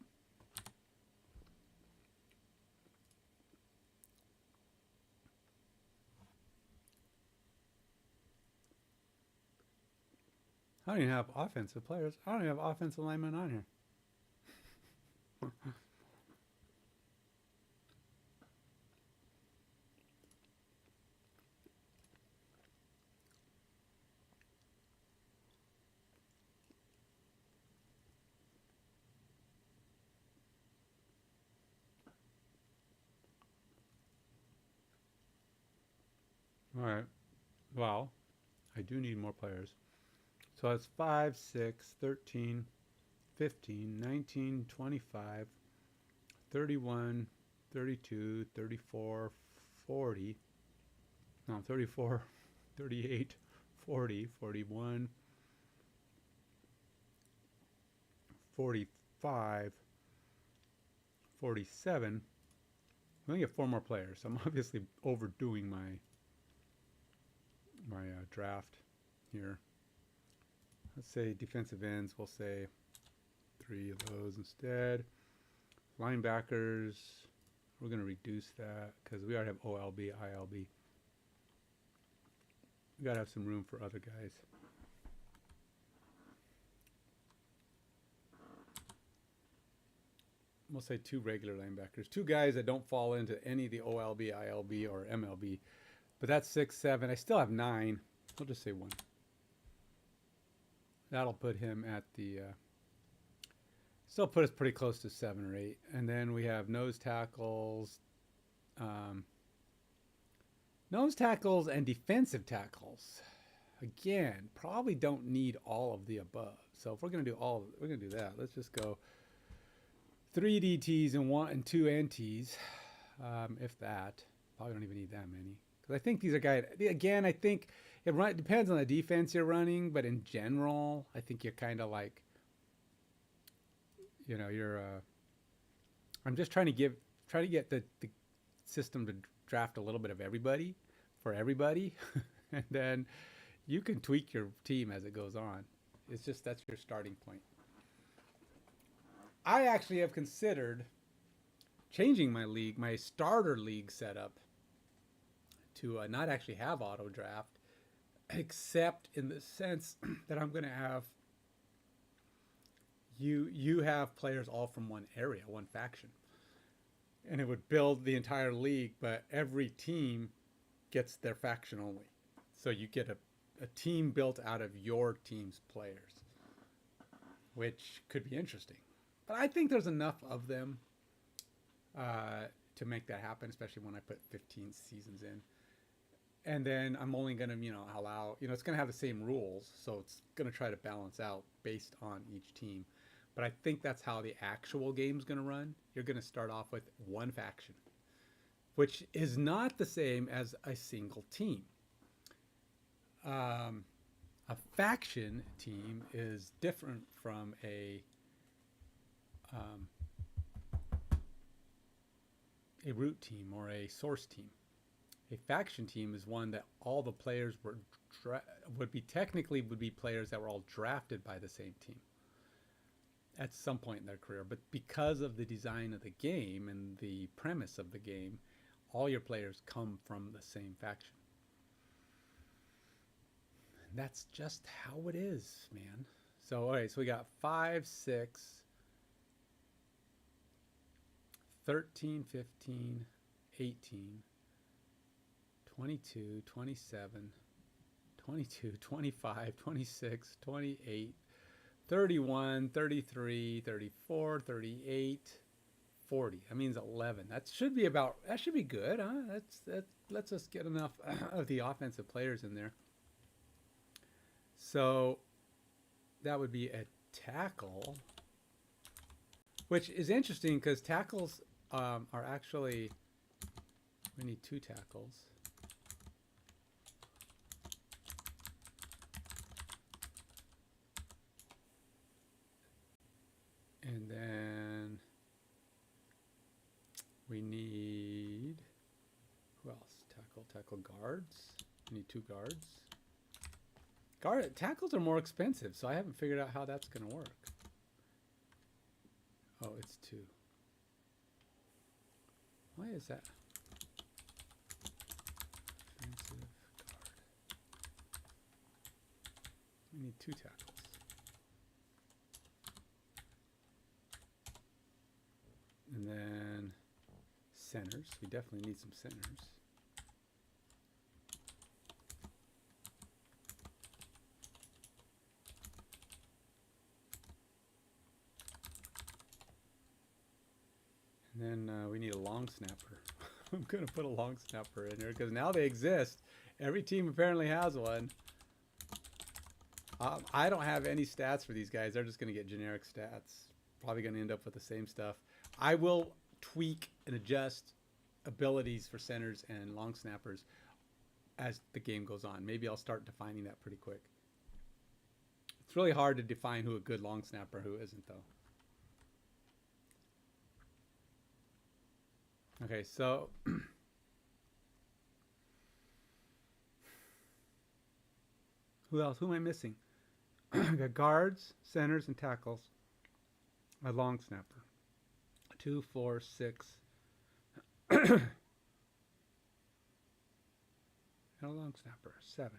I don't even have offensive players. I don't even have offensive linemen on here. All right. Well, I do need more players. So that's 5, 6, 13, 15, 19, 25, 31, 32, 34, 40. No, 34, 38, 40, 41, 45, 47. We only get 4 more players, so I'm obviously overdoing my draft here. Let's say defensive ends. We'll say 3 of those instead. Linebackers, we're going to reduce that because we already have OLB, ILB. We got to have some room for other guys. We'll say 2 regular linebackers. 2 guys that don't fall into any of the OLB, ILB, or MLB. But that's 6, 7. I still have 9. We'll just say 1. That'll put him at the... still put us pretty close to 7 or 8. And then we have nose tackles. Nose tackles and defensive tackles. Again, probably don't need all of the above. So if we're going to do all of it, we're going to do that. Let's just go 3 DTs and 2 NTs. If that. Probably don't even need that many. Because I think these are guys... Again, I think it depends on the defense you're running. But in general, I think you're kind of like... You know, you're... I'm just trying to get the system to draft a little bit of everybody. For everybody. And then you can tweak your team as it goes on. It's just that's your starting point. I actually have considered changing my league, my starter league setup to not actually have auto draft, except in the sense that I'm going to have you have players all from one area, one faction. And it would build the entire league, but every team gets their faction only. So you get a team built out of your team's players, which could be interesting. But I think there's enough of them to make that happen, especially when I put 15 seasons in. And then I'm only going to, allow, it's going to have the same rules. So it's going to try to balance out based on each team. But I think that's how the actual game's going to run. You're going to start off with one faction, which is not the same as a single team. A faction team is different from a root team or a source team. A faction team is one that all the players would be players that were all drafted by the same team at some point in their career. But because of the design of the game and the premise of the game, all your players come from the same faction. And that's just how it is, man. So, all right, so we got 5, 6, 13, 15, 18, 22, 27, 22, 25, 26, 28, 31, 33, 34, 38, 40. That means 11. That should be good, huh? That lets us get enough of the offensive players in there. So that would be a tackle, which is interesting because tackles are actually, we need 2 tackles. And then we need, who else? Tackle guards. We need 2 guards. Tackles are more expensive, so I haven't figured out how that's going to work. Oh, it's 2. Why is that? Defensive guard. We need 2 tackles. And then centers. We definitely need some centers. And then we need a long snapper. I'm going to put a long snapper in there because now they exist. Every team apparently has one. I don't have any stats for these guys. They're just going to get generic stats. Probably going to end up with the same stuff. I will tweak and adjust abilities for centers and long snappers as the game goes on. Maybe I'll start defining that pretty quick. It's really hard to define who a good long snapper who isn't, though. Okay, so who else? Who am I missing? I got guards, centers, and tackles. A long snapper. 2, 4, 6. And a long snapper. 7.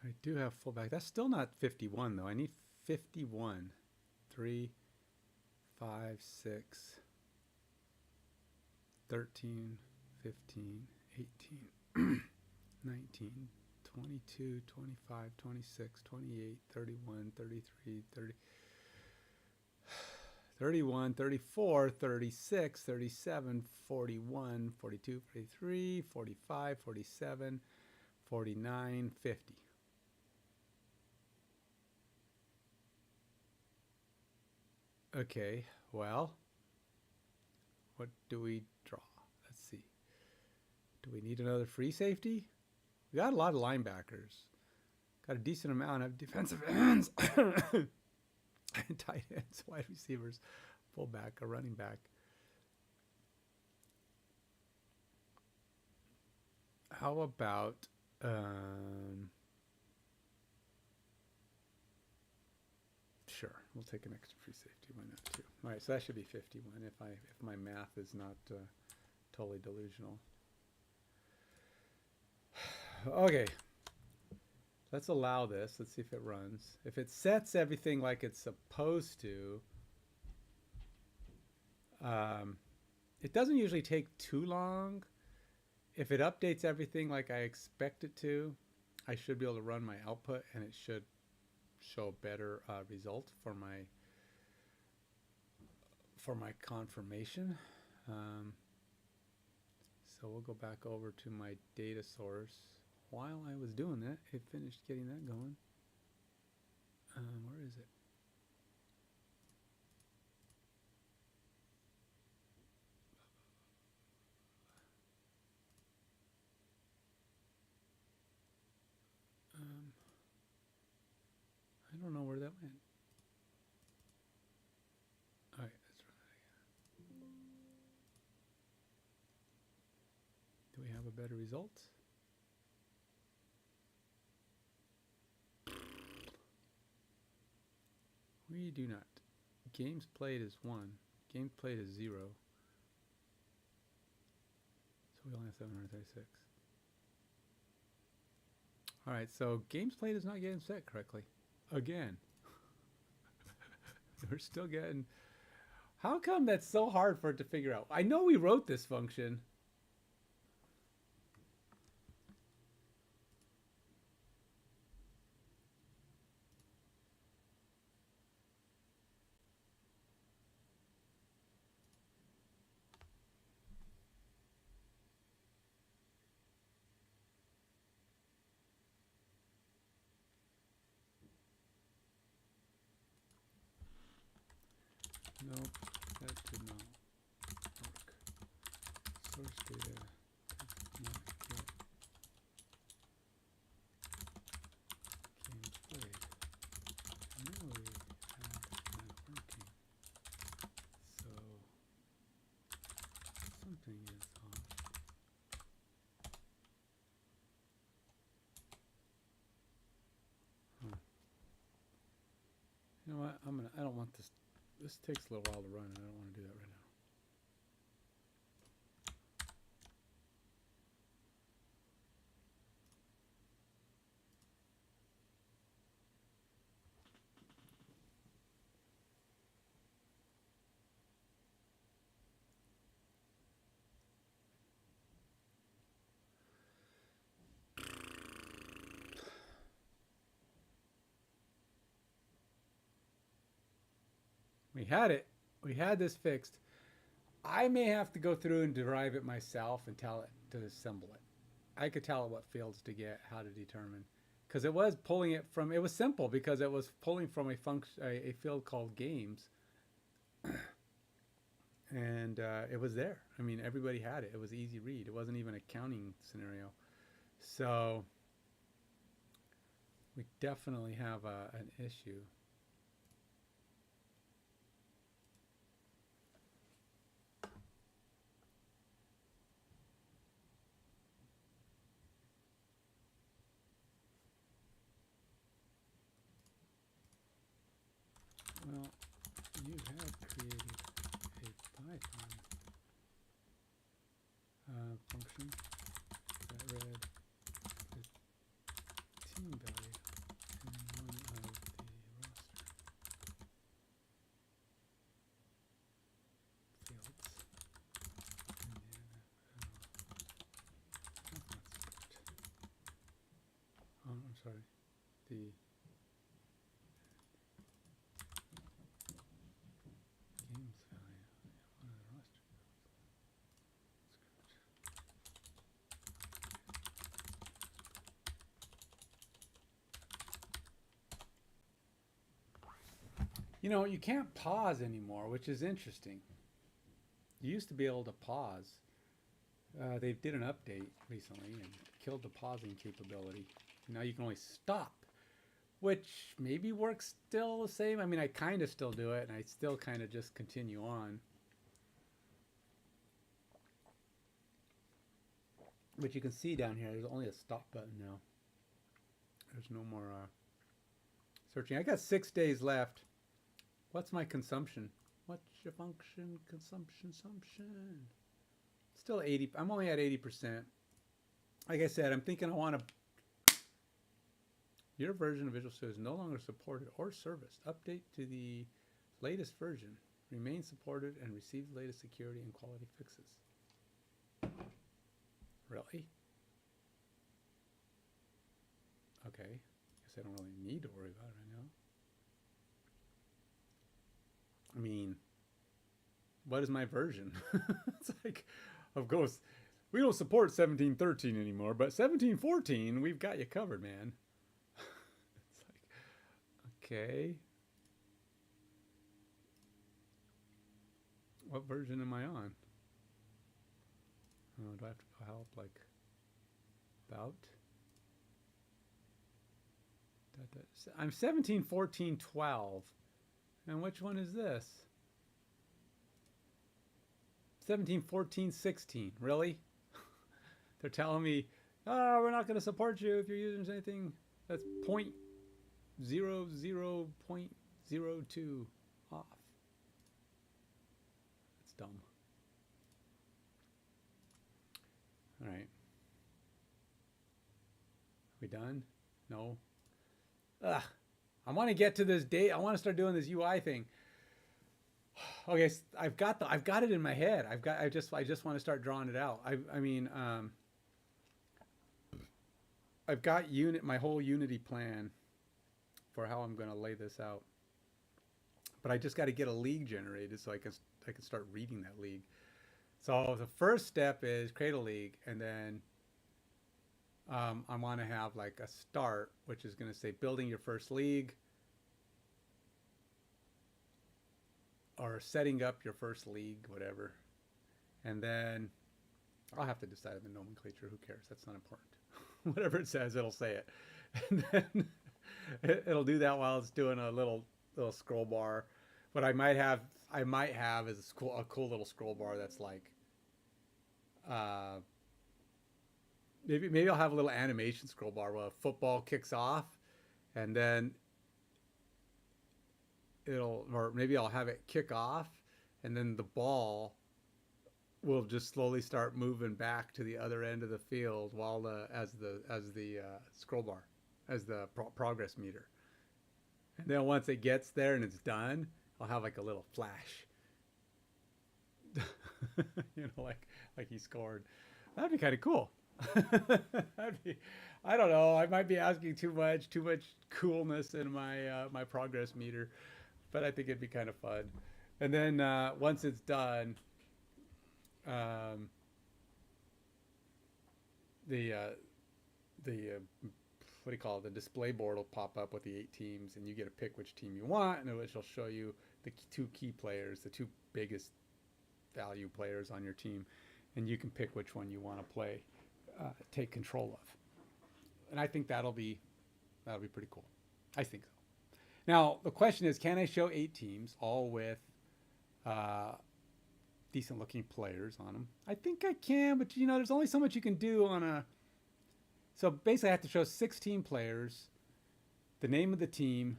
I do have fullback. That's still not 51 though. I need 51. 3, 5, 6, 13, 15, 18, 19, 22, 25, 26, 28, 31, 33, 30, 31, 34, 36, 37, 41, 42, 43, 45, 47, 49, 50. Okay, well, what do we draw? Let's see. Do we need another free safety? We got a lot of linebackers. Got a decent amount of defensive ends, tight ends, wide receivers, fullback, a running back. How about sure, we'll take an extra free safety. Why not too? All right, so that should be 51 if my math is not totally delusional. Okay, let's allow this. Let's see if it runs. If it sets everything like it's supposed to, it doesn't usually take too long. If it updates everything like I expect it to, I should be able to run my output and it should show a better result for my confirmation. So we'll go back over to my data source. While I was doing that, it finished getting that going. Where is it? I don't know where that went. All right, let's run that again. Do we have a better result? We do not. Games played is 1. Games played is 0. So we only have 736. All right, so games played is not getting set correctly. Again. We're still getting... How come that's so hard for it to figure out? I know we wrote this function. No, that did not work. Source data did not get games played. No, we have not working. So something is off. Huh. You know what? I don't want this. This takes a little while to run, and I don't want to do that right now. We had it. We had this fixed. I may have to go through and derive it myself and tell it to assemble it. I could tell it what fields to get, how to determine. Because it was pulling it from, it was simple because it was pulling from a function, a field called games. and it was there. I mean, everybody had it. It was easy read. It wasn't even a counting scenario. So we definitely have an issue. Well, you have created a Fifine function that read the team value in one of the roster fields in the NFL. That's not sport. Oh, I'm sorry. The games value in one of the roster fields. You know, you can't pause anymore, which is interesting. You used to be able to pause. They did an update recently and killed the pausing capability. Now you can only stop, which maybe works still the same. I mean, I kind of still do it, and I still kind of just continue on. But you can see down here, there's only a stop button now. There's no more searching. I got 6 days left. What's my consumption? What's your function? Consumption. Still 80. I'm only at 80%. Like I said, I'm thinking I want to. Your version of Visual Studio is no longer supported or serviced. Update to the latest version. Remain supported and receive the latest security and quality fixes. Really? Okay. Guess I don't really need to worry about it right now. I mean, what is my version? It's like, of course, we don't support 17.13 anymore, but 17.14, we've got you covered, man. It's like, okay. What version am I on? Oh, do I have to help, like, about? I'm 17.14.12. And which one is this? 17.14.16. Really? They're telling me, oh, we're not going to support you if you're using anything that's 0.00.02 off. That's dumb. All right. We done? No. Ugh. I want to get to this date. I want to start doing this UI thing. Okay, I've got it in my head. I just want to start drawing it out. I mean, I've got my whole Unity plan for how I'm going to lay this out. But I just got to get a league generated so I can start reading that league. So the first step is create a league, and then I want to have like a start, which is going to say building your first league or setting up your first league, whatever. And then I'll have to decide the nomenclature. Who cares? That's not important. Whatever it says, it'll say it. And then it'll do that while it's doing a little scroll bar. What I might have is a cool little scroll bar that's like, maybe I'll have a little animation scroll bar where football kicks off, and then or maybe I'll have it kick off, and then the ball will just slowly start moving back to the other end of the field while as the scroll bar, as the progress meter. And then once it gets there and it's done, I'll have like a little flash. You know, like he scored. That'd be kind of cool. I don't know. I might be asking too much coolness in my progress meter, but I think it'd be kind of fun. And then once it's done, what do you call it? The display board will pop up with the 8 teams, and you get to pick which team you want, and it'll show you the 2 key players, the 2 biggest value players on your team, and you can pick which one you want to play, take control of. And I think that'll be pretty cool. I think so. Now the question is, can I show 8 teams all with decent looking players on them? I think I can, but you know, there's only so much you can do on a. So basically, I have to show 16 players, the name of the team.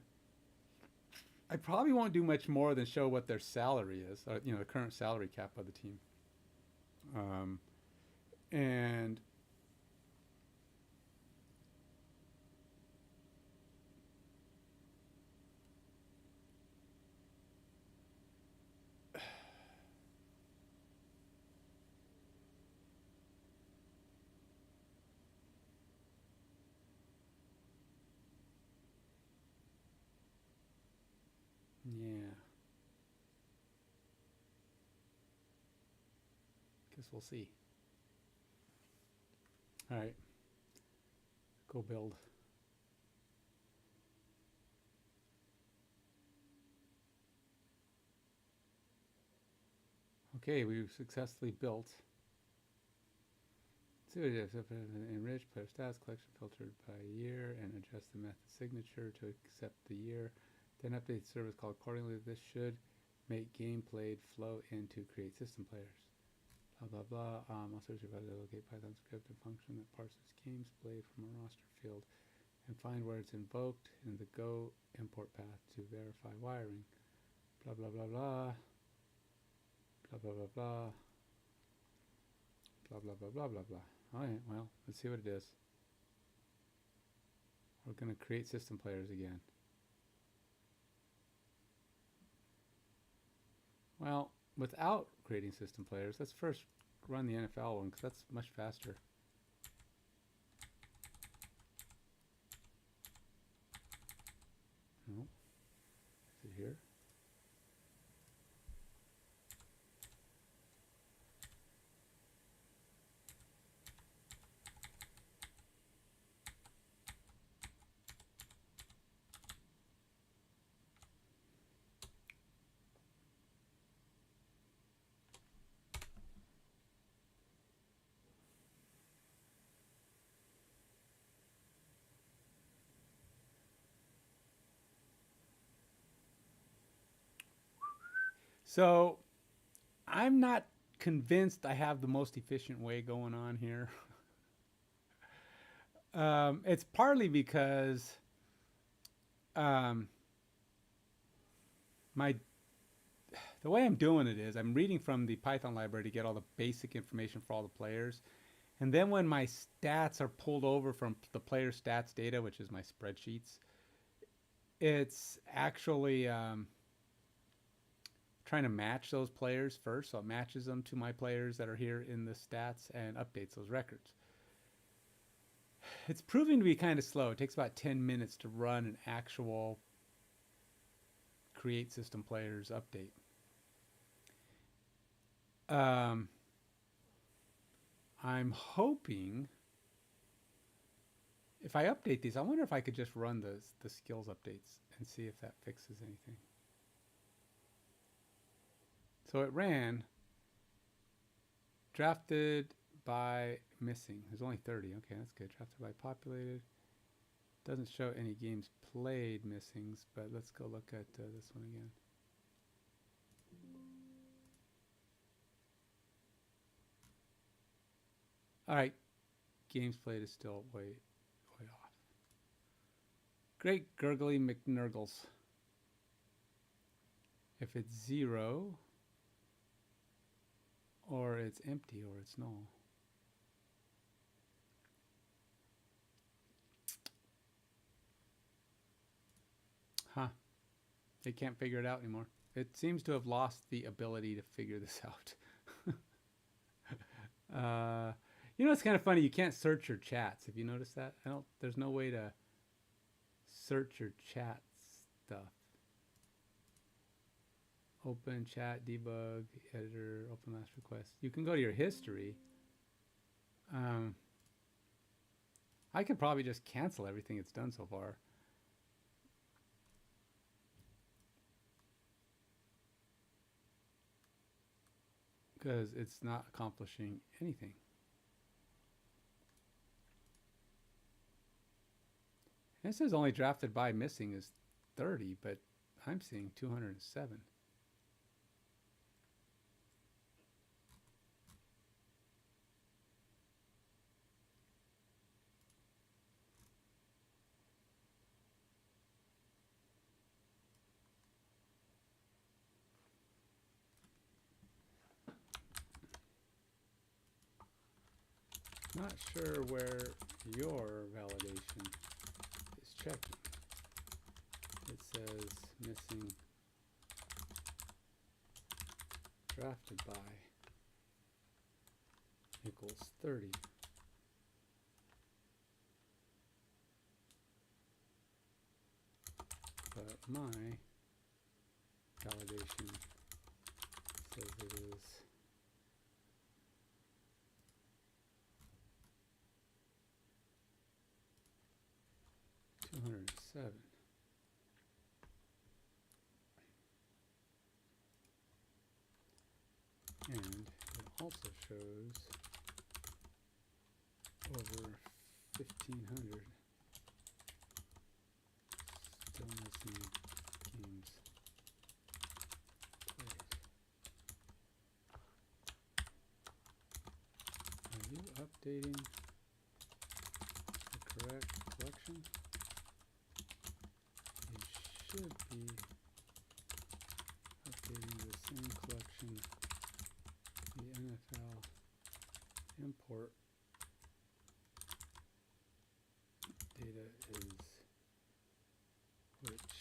I probably won't do much more than show what their salary is, or, you know, the current salary cap of the team. And yeah, guess we'll see. All right, go build. Okay, we've successfully built. So we have enrich player stats collection filtered by year and adjust the method signature to accept the year. Then update the service call accordingly. This should make game played flow in to create system players. Blah blah blah. Also locate Python script and function that parses games played from a roster field and find where it's invoked in the Go import path to verify wiring. Blah blah blah blah. Blah blah blah blah. Blah blah blah blah blah blah. Alright, well, let's see what it is. We're going to create system players again. Well, without creating system players, let's first run the NFL one because that's much faster. No. Is it here? So I'm not convinced I have the most efficient way going on here. It's partly because my the way I'm doing it is I'm reading from the Python library to get all the basic information for all the players. And then when my stats are pulled over from the player stats data, which is my spreadsheets, it's actually trying to match those players first. So it matches them to my players that are here in the stats and updates those records. It's proving to be kind of slow. It takes about 10 minutes to run an actual create system players update. I'm hoping if I update these, I wonder if I could just run the skills updates and see if that fixes anything. So it ran drafted by missing. There's only 30. Okay, that's good. Drafted by populated. Doesn't show any games played missings, but let's go look at this one again. All right, games played is still way off. Great gurgly McNurgles. If it's 0, or it's empty, or it's null. Huh. They can't figure it out anymore. It seems to have lost the ability to figure this out. You know, it's kind of funny. You can't search your chats. Have you noticed that? There's no way to search your chat stuff. Open chat, debug, editor, open last request. You can go to your history. I could probably just cancel everything it's done so far. because it's not accomplishing anything. And it says only drafted by missing is 30, but I'm seeing 207. Not sure where your validation is checking. It says missing drafted by equals 30. But my validation says it is 207. And it also shows over 1,500 still missing games played. Are you updating the correct collection? You should be updating the same collection the NFL import data is, which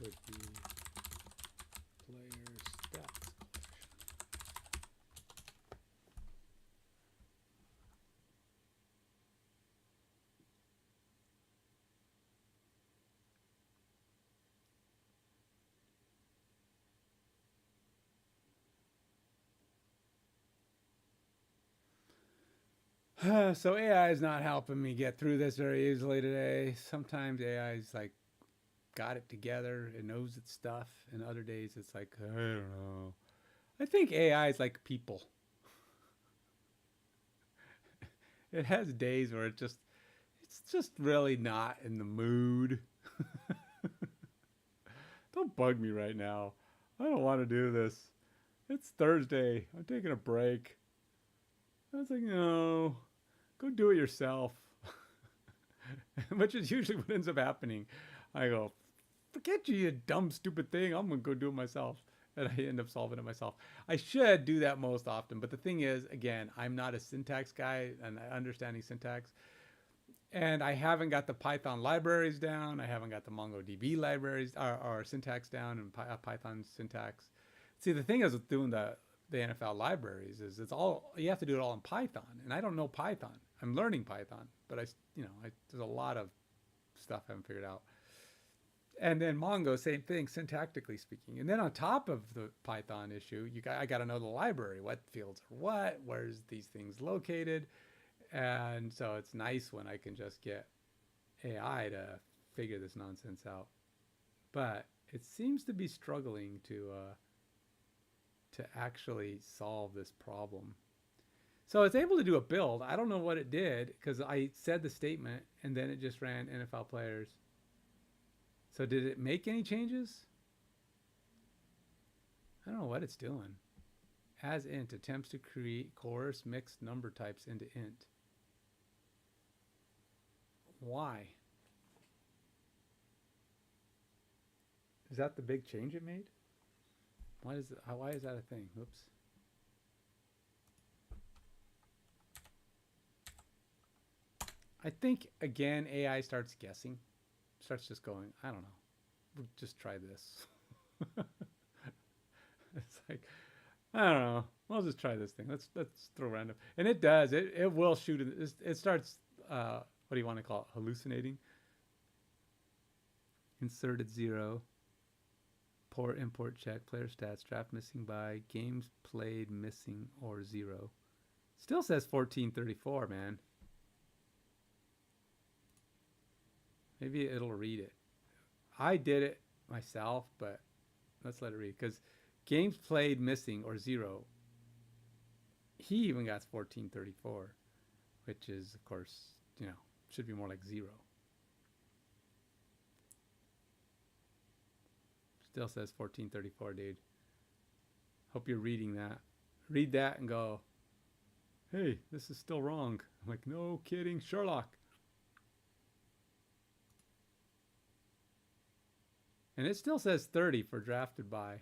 would be player stats collection. So AI is not helping me get through this very easily today. Sometimes AI is like got it together, it knows its stuff, and other days it's like, I don't know. I think AI is like people. It has days where it's just really not in the mood. Don't bug me right now. I don't want to do this. It's Thursday. I'm taking a break. I was like, no, go do it yourself. Which is usually what ends up happening. I go, forget you dumb, stupid thing. I'm going to go do it myself. And I end up solving it myself. I should do that most often. But the thing is, again, I'm not a syntax guy and understanding syntax. And I haven't got the Python libraries down. I haven't got the MongoDB libraries or syntax down and Python syntax. See, the thing is with doing the NFL libraries is it's all, you have to do it all in Python. And I don't know Python. I'm learning Python, but there's a lot of stuff I haven't figured out. And then Mongo, same thing, syntactically speaking. And then on top of the Python issue, I got to know the library. What fields are what? Where's these things located? And so it's nice when I can just get AI to figure this nonsense out. But it seems to be struggling to actually solve this problem. So it's able to do a build. I don't know what it did because I said the statement and then it just ran NFL players. So did it make any changes? I don't know what it's doing. As int attempts to coerce mixed number types into int. Why? Is that the big change it made? Why is that a thing? Oops. I think again AI starts guessing. Starts just going, I don't know. We'll just try this. It's like, I don't know. I'll just try this thing. Let's throw random. And it does. It will shoot. It starts, what do you want to call it? Hallucinating. Inserted 0. Poor import check. Player stats. Draft missing by. Games played missing or 0. Still says 1434, man. Maybe it'll read it. I did it myself, but let's let it read. Because games played missing or 0 he even got 1434, which is, of course, you know, should be more like 0. Still says 1434, dude. Hope you're reading that. Read that and go, hey, this is still wrong. I'm like, no kidding, Sherlock. And it still says 30 for drafted by.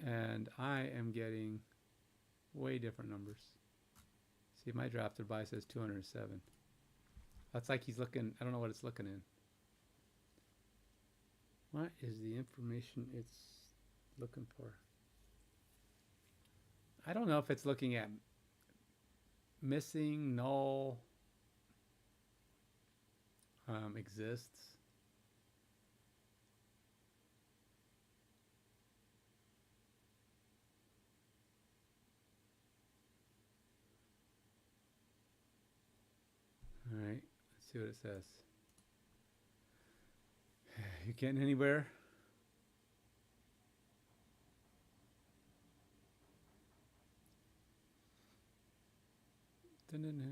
And I am getting way different numbers. See, my drafted by says 207. That's like he's looking, I don't know what it's looking in. What is the information it's looking for? I don't know if it's looking at missing, null, exists. All right, let's see what it says. You getting anywhere? Da-na-na.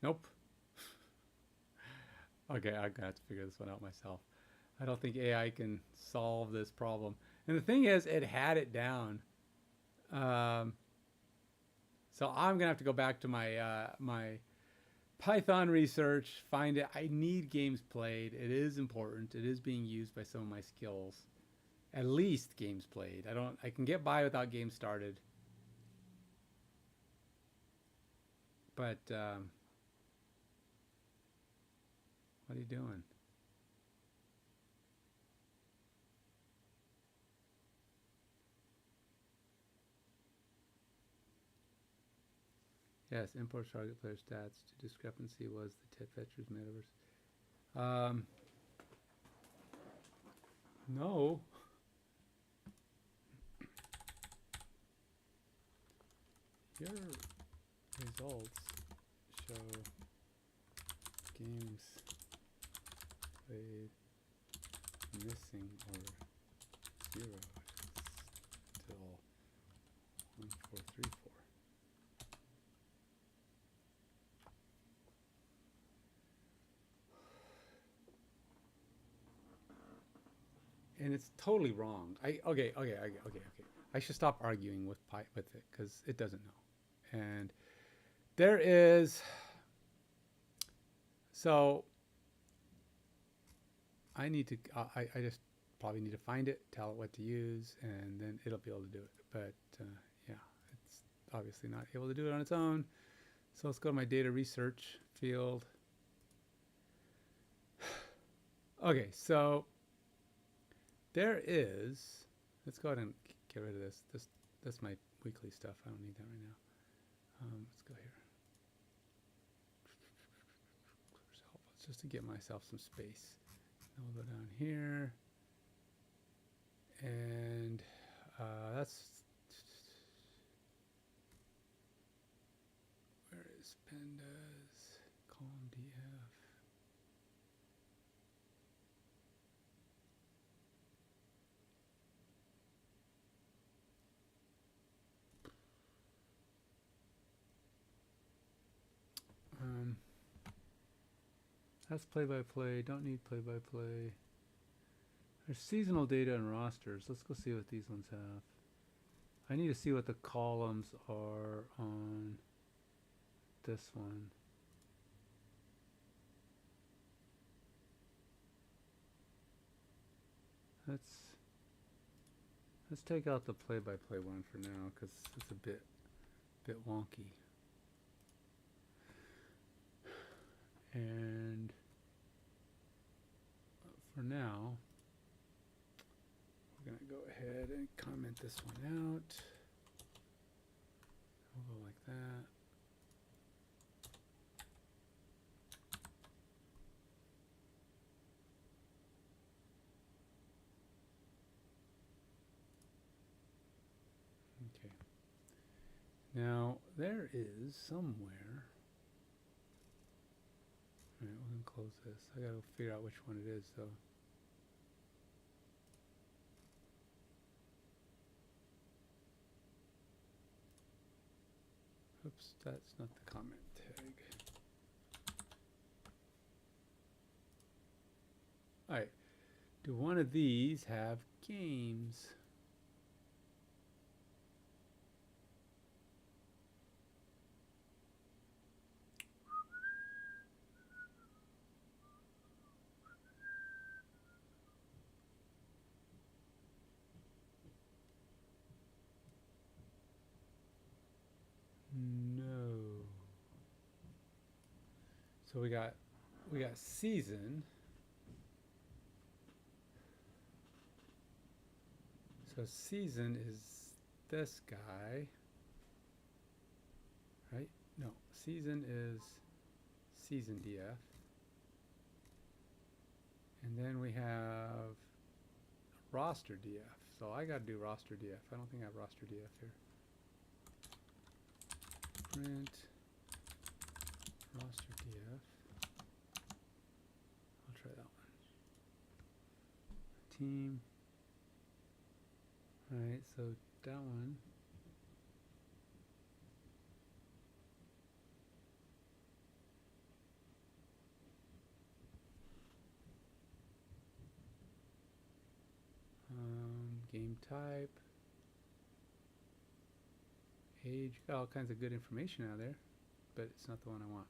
Nope. Okay, I'm gonna have to figure this one out myself. I don't think AI can solve this problem. And the thing is, it had it down. So I'm gonna have to go back to my my Python research, find it. I need games played. It is important. It is being used by some of my skills. At least games played. I can get by without games started. But what are you doing? Yes, import target player stats to discrepancy was the Ted Fetcher's metaverse. No. Your results show games played missing or 0 till 1434. And it's totally wrong. Okay. I should stop arguing with it because it doesn't know. And there is, so I need to, I just probably need to find it, tell it what to use, and then it'll be able to do it. But yeah, it's obviously not able to do it on its own. So let's go to my data research field. Okay, so there is, let's go ahead and get rid of this. That's my weekly stuff. I don't need that right now. Let's go here. Let's just to get myself some space. Then we'll go down here. And that's, where is pandas? Column DF. That's play-by-play. Don't need play-by-play. There's seasonal data and rosters. Let's go see what these ones have. I need to see what the columns are on this one. Let's take out the play-by-play one for now because it's a bit wonky. And for now, we're going to go ahead and comment this one out. We'll go like that. Okay. Now, there is somewhere. All right, we're going to close this. I got to figure out which one it is, though. Oops, that's not the comment tag. All right. Do one of these have games? No. So we got season. So season is this guy, right? No, season is season DF. And then we have roster DF. So I got to do roster DF. I don't think I have roster DF here. Print roster DF. I'll try that one. Team. All right, so that one. Game type, age, got all kinds of good information out there, but it's not the one I want.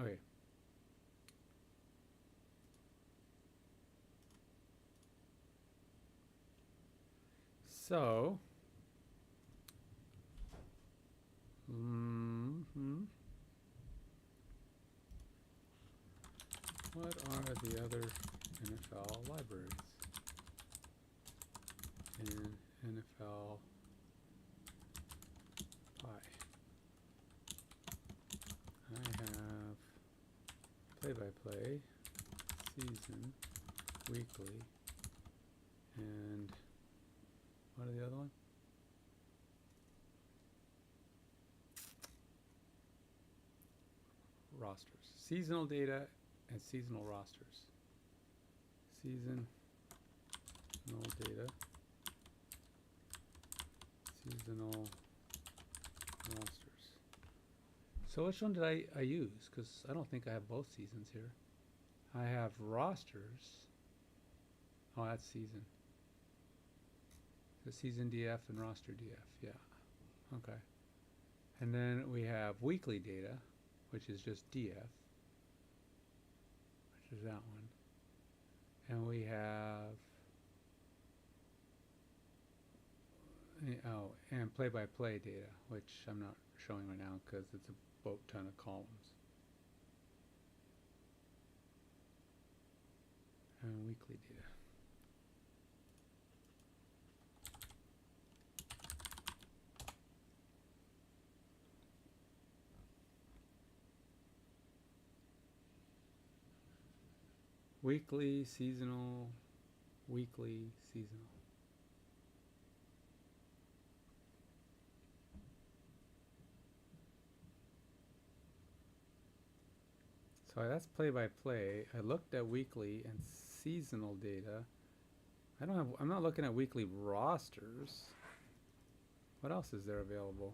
Okay. So, what are the other NFL libraries? In NFL Pi. I have play-by-play, season, weekly, and what are the other one? Rosters. Seasonal data and seasonal rosters. Seasonal data. Seasonal rosters. So which one did I use? Because I don't think I have both seasons here. I have rosters. Oh, that's season. The season DF and roster DF. Yeah. Okay. And then we have weekly data, which is just DF, which is that one. And we have and play-by-play data, which I'm not showing right now because it's a boat ton of columns. And weekly data. Weekly, seasonal, weekly, seasonal. So that's play-by-play. I looked at weekly and seasonal data. I'm not looking at weekly rosters. What else is there available?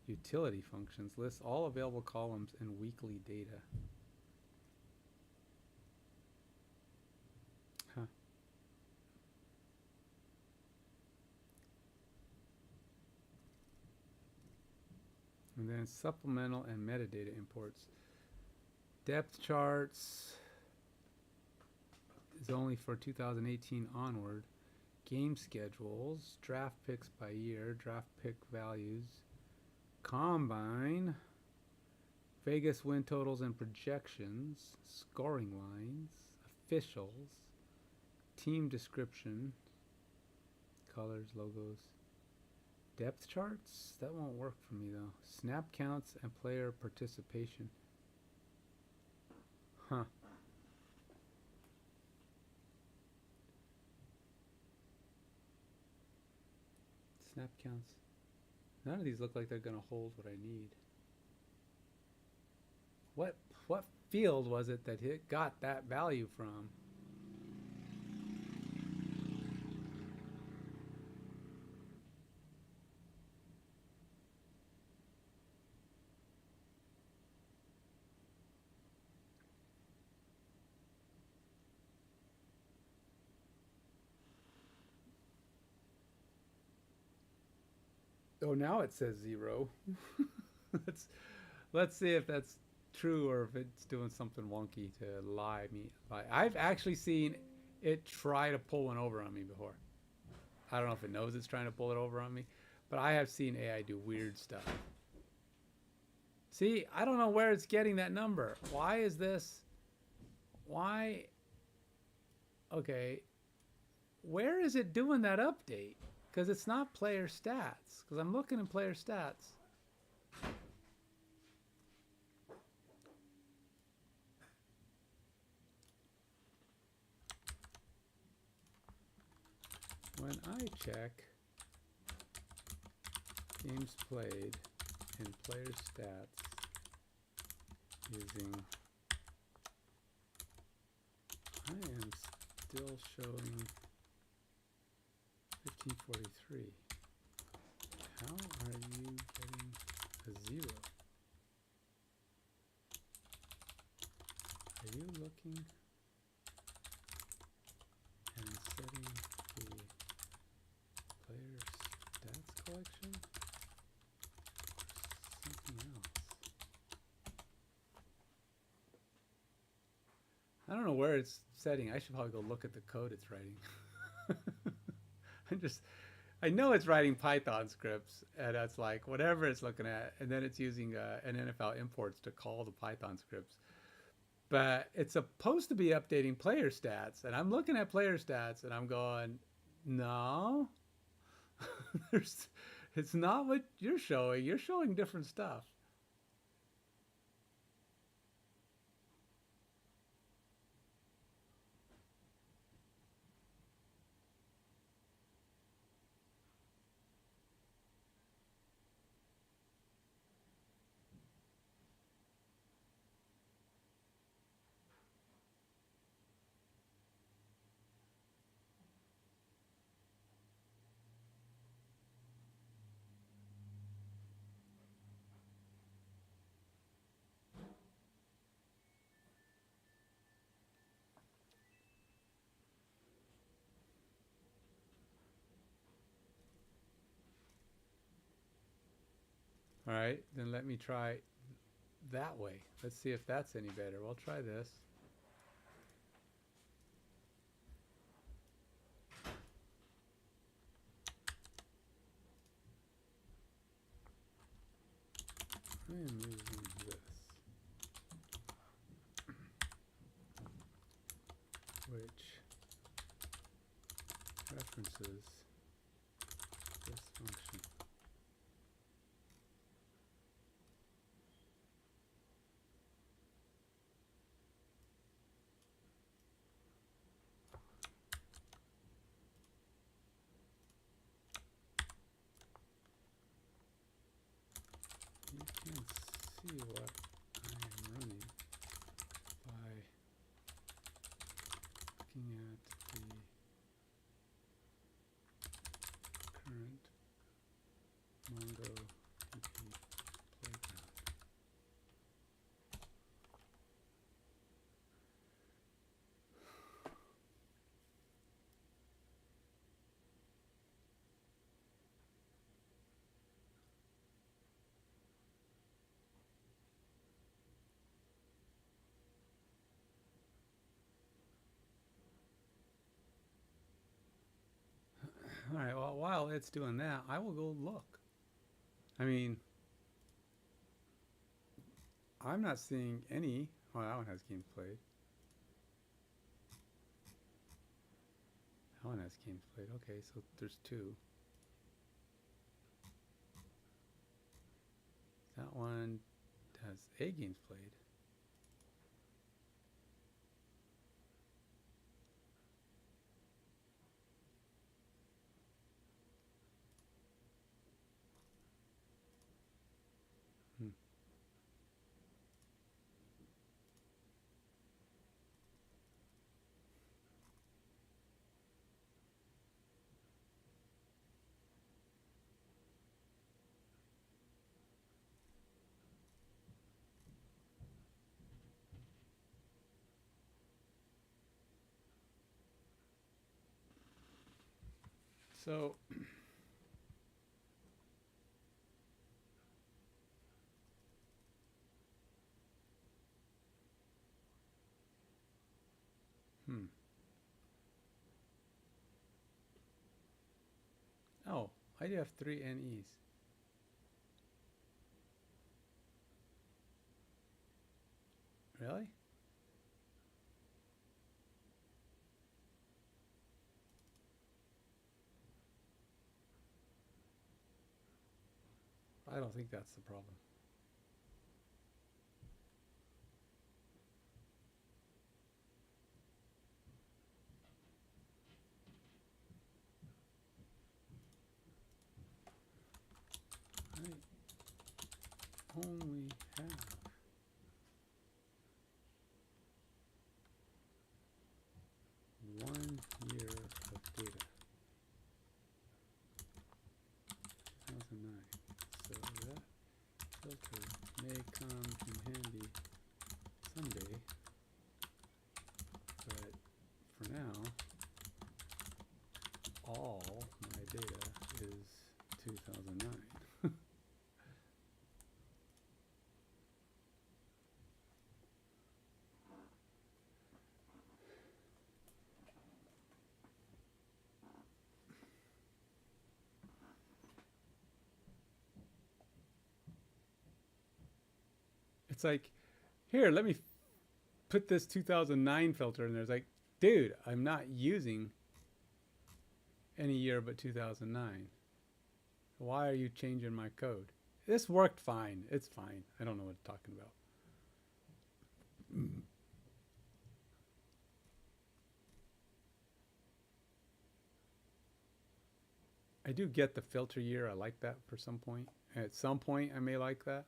Utility functions lists all available columns in weekly data. Huh. And then supplemental and metadata imports. Depth charts is only for 2018 onward. Game schedules, draft picks by year, draft pick values, combine, Vegas win totals and projections, scoring lines, officials, team description, colors, logos, depth charts. That won't work for me though. Snap counts and player participation. Huh. Snap counts. None of these look like they're going to hold what I need. What field was it that it got that value from? Oh, now it says 0. let's let's see if that's true or if it's doing something wonky to lie me. I've actually seen it try to pull one over on me before. I don't know if it knows it's trying to pull it over on me, but I have seen AI do weird stuff. See, I don't know where it's getting that number. Why is this? Why? Okay. Where is it doing that update? Because it's not player stats. Because I'm looking in player stats. When I check games played and player stats using, I am still showing 1543. How are you getting a 0? Are you looking and setting the player stats collection? Or something else? I don't know where it's setting. I should probably go look at the code it's writing. I know it's writing Python scripts, and that's like whatever it's looking at, and then it's using an NFL imports to call the Python scripts. But it's supposed to be updating player stats, and I'm looking at player stats, and I'm going, no, it's not what you're showing. You're showing different stuff. All right, then let me try that way. Let's see if that's any better. We'll try this. I am using this, which references this function. You can see what I am running by looking at the current MongoDB playground. All right, well, while it's doing that, I will go look. I mean, I'm not seeing any. Oh, that one has games played. That one has games played. Okay, so there's 2. That one has a games played. Hmm. So Oh, I do have 3 NEs. Really? I don't think that's the problem. I only have one year of data. 2009. So that filter may come in handy someday, but for now, all my data is 2009. It's like, here, let me put this 2009 filter in there. It's like, dude, I'm not using any year but 2009. Why are you changing my code? This worked fine. It's fine. I don't know what I'm talking about. I do get the filter year. I like that for some point. At some point, I may like that.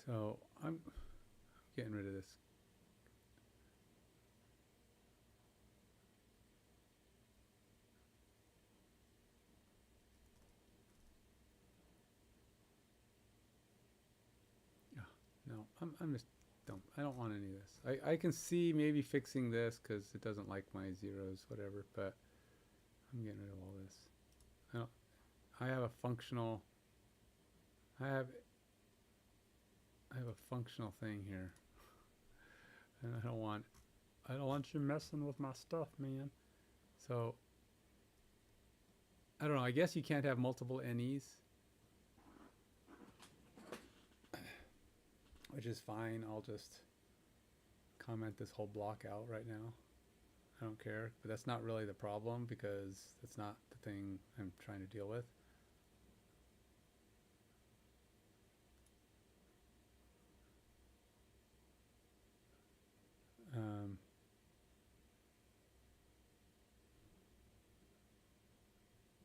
So I'm getting rid of this. No, I'm just dumb. I don't want any of this. I can see maybe fixing this because it doesn't like my zeros, whatever, but I'm getting rid of all this. I have a functional, I have a functional thing here. And I don't want you messing with my stuff, man. So, I don't know. I guess you can't have multiple NEs. Which is fine. I'll just comment this whole block out right now. I don't care. But that's not really the problem because that's not the thing I'm trying to deal with.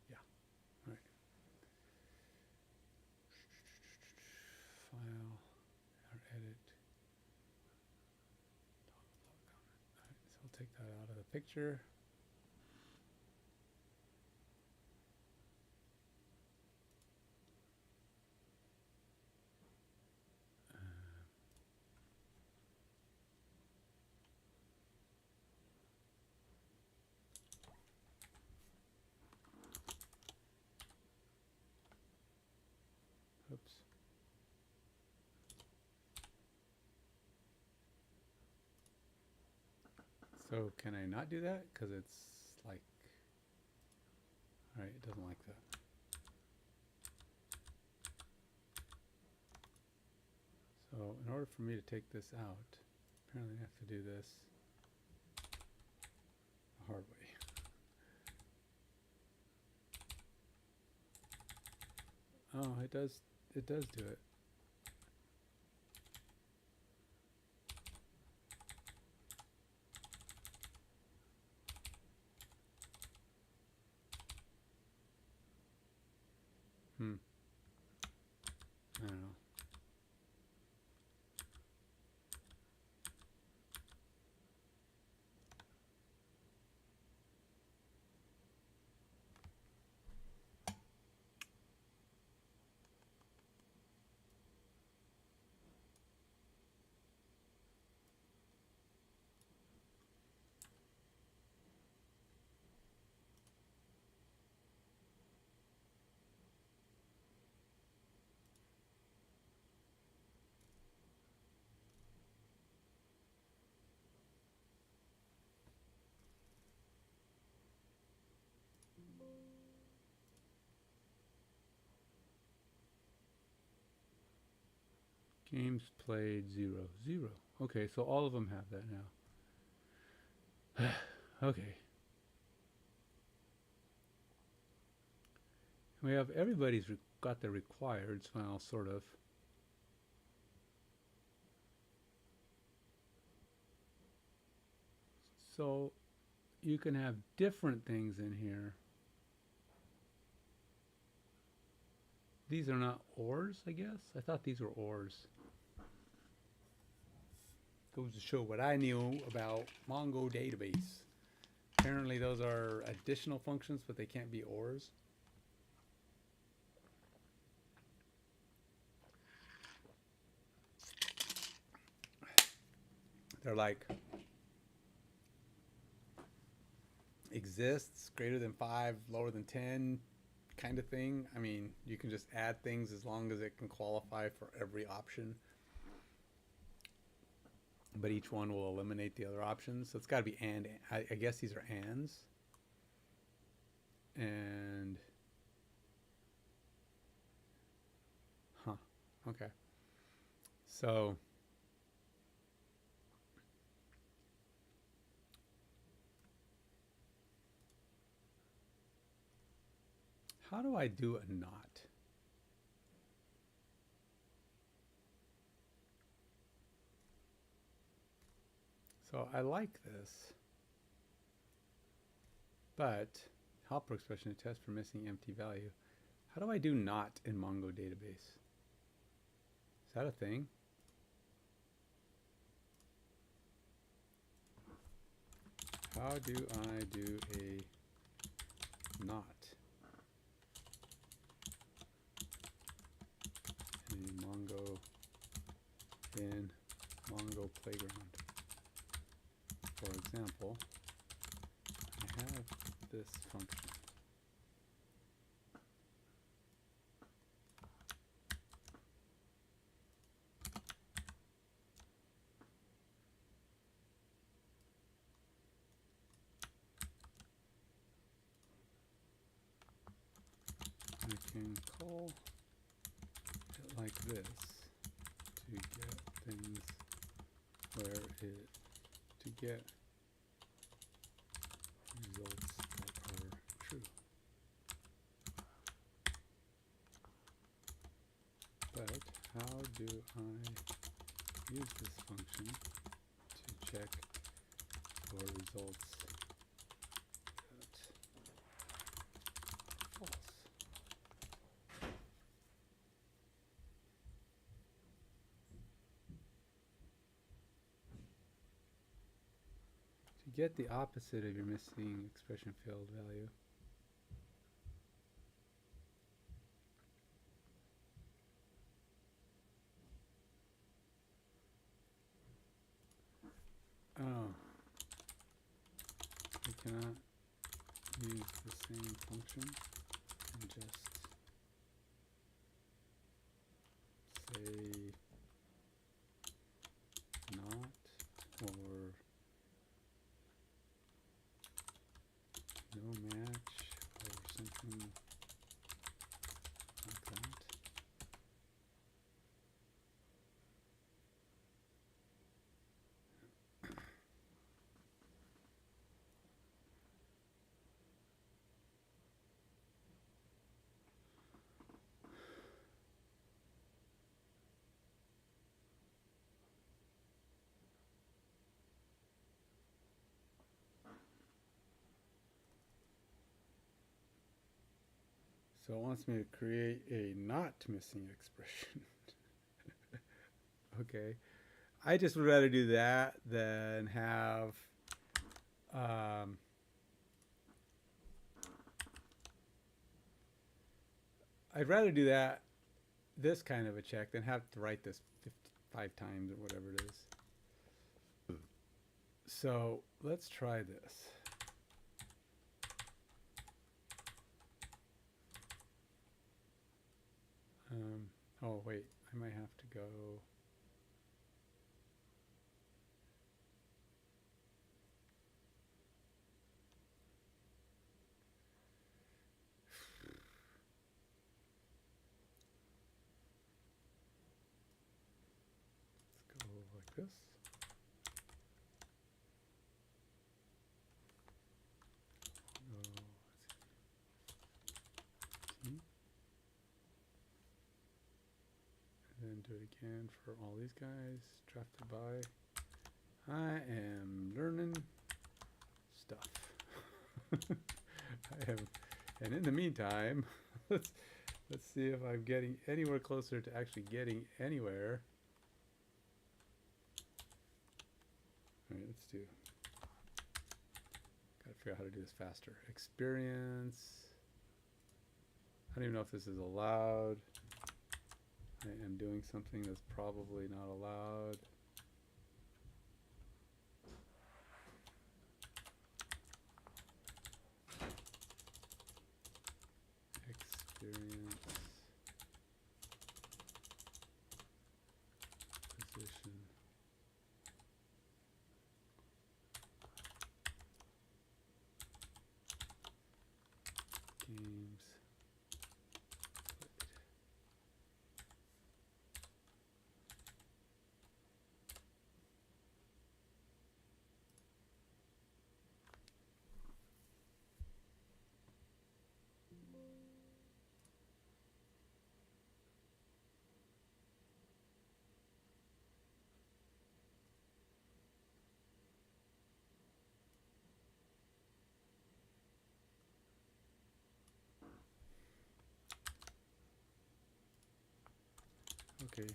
Yeah. All right. File. Or edit. All right, so I'll take that out of the picture. Oops. So can I not do that? Because it's like, all right, it doesn't like that. So in order for me to take this out, apparently I have to do this the hard way. Oh, it does do it. I don't know. Games played 0, 0. Okay, so all of them have that now. Okay. We have everybody's got the required, well, sort of. So you can have different things in here. These are not ors, I guess? I thought these were ors. Goes to show what I knew about Mongo database. Apparently those are additional functions, but they can't be ors. They're like exists, greater than 5, lower than 10 kind of thing. I mean, you can just add things as long as it can qualify for every option. But each one will eliminate the other options. So it's got to be and. I guess these are ands. And okay. So how do I do a not? So I like this, but helper expression to test for missing empty value. How do I do not in Mongo database? Is that a thing? How do I do a not in Mongo Playground? For example, I have this function. I can call it like this to get things where it, to get results that are true. But how do I use this function to check for results that are false? To get the opposite of your missing expression failed value. Oh, we cannot use the same function and just say not or no match or something like that. So it wants me to create a not missing expression. Okay. I just would rather do that than have I'd rather do that, this kind of a check, than have to write this 55 times or whatever it is. So let's try this. Oh wait, I might have to go. focus. And then do it again for all these guys. Drafted by. I am learning stuff. I am, and in the meantime, let's see if I'm getting anywhere closer to actually getting anywhere. All right, let's do. Gotta figure out how to do this faster. Experience. I don't even know if this is allowed. I am doing something that's probably not allowed. Experience. Position. Games. Okay.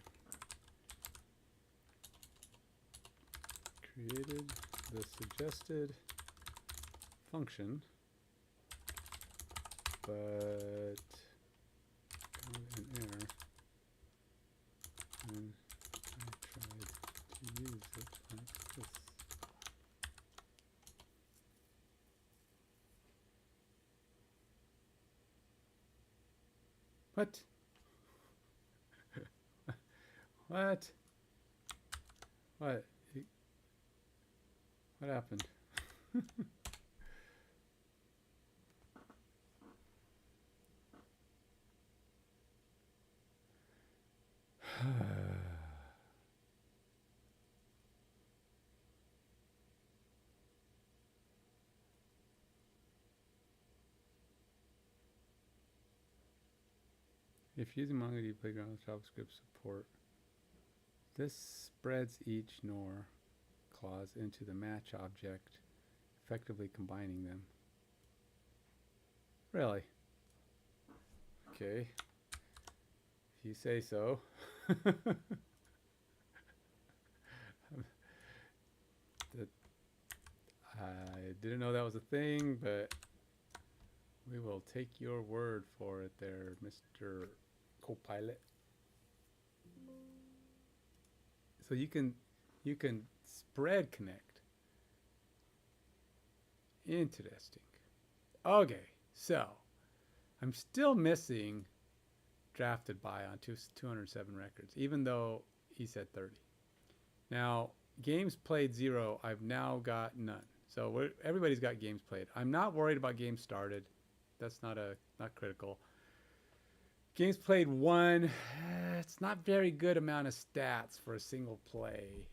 Created the suggested function, but got an error. And I tried to use it like this. What? What? What? What happened? If using MongoDB Playground with JavaScript support, this spreads each NOR clause into the match object, effectively combining them. Really? Okay. If you say so. I didn't know that was a thing, but we will take your word for it there, Mr. Copilot. So you can spread connect. Interesting. Okay, so I'm still missing drafted by on 207 records, even though he said 30. Now, games played 0, I've now got none. So everybody's got games played. I'm not worried about games started. That's not critical. Games played 1. It's not very good amount of stats for a single play.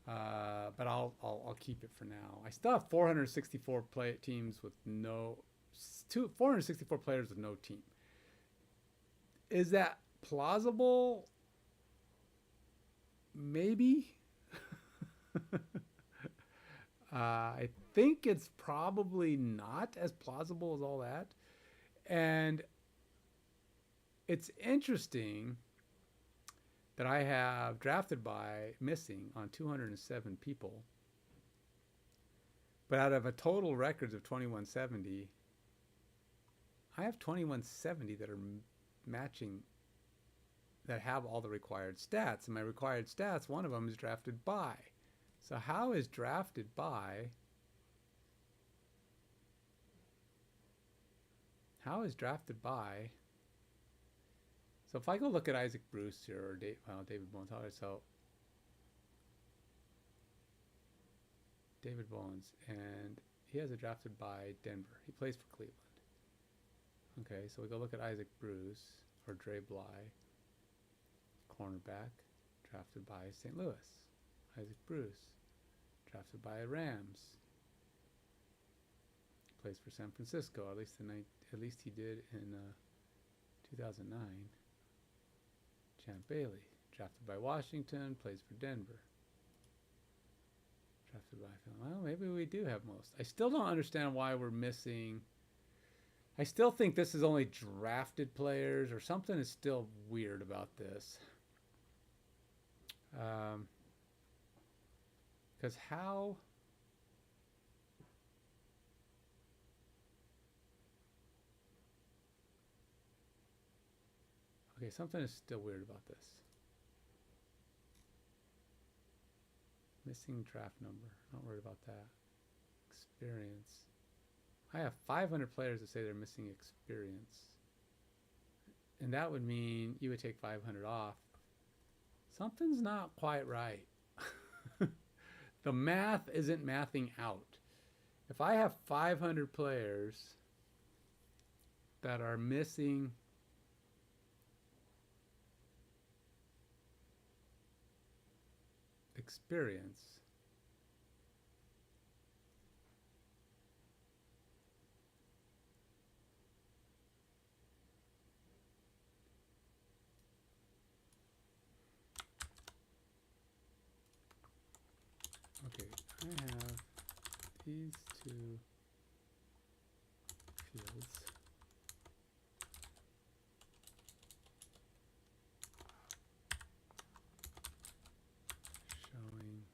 But I'll keep it for now. I still have 464 teams with 464 players with no team. Is that plausible? Maybe. I think it's probably not as plausible as all that. And it's interesting that I have drafted by missing on 207 people. But out of a total records of 2170, I have 2170 that are matching, that have all the required stats. And my required stats, one of them is drafted by. So how is drafted by? How is drafted by? So if I go look at Isaac Bruce here, or David Bones, so David Bones, and he has a drafted by Denver. He plays for Cleveland. Okay, so we go look at Isaac Bruce, or Dre Bly, cornerback, drafted by St. Louis. Isaac Bruce. Drafted by Rams. Plays for San Francisco. At least he did in 2009. Champ Bailey. Drafted by Washington. Plays for Denver. Drafted by Phil. Well, maybe we do have most. I still don't understand why we're missing. I still think this is only drafted players, or something is still weird about this. Because how... Okay, something is still weird about this. Missing draft number. Not worried about that. Experience. I have 500 players that say they're missing experience. And that would mean you would take 500 off. Something's not quite right. The math isn't mathing out. If I have 500 players that are missing experience, okay, I have these two fields. Showing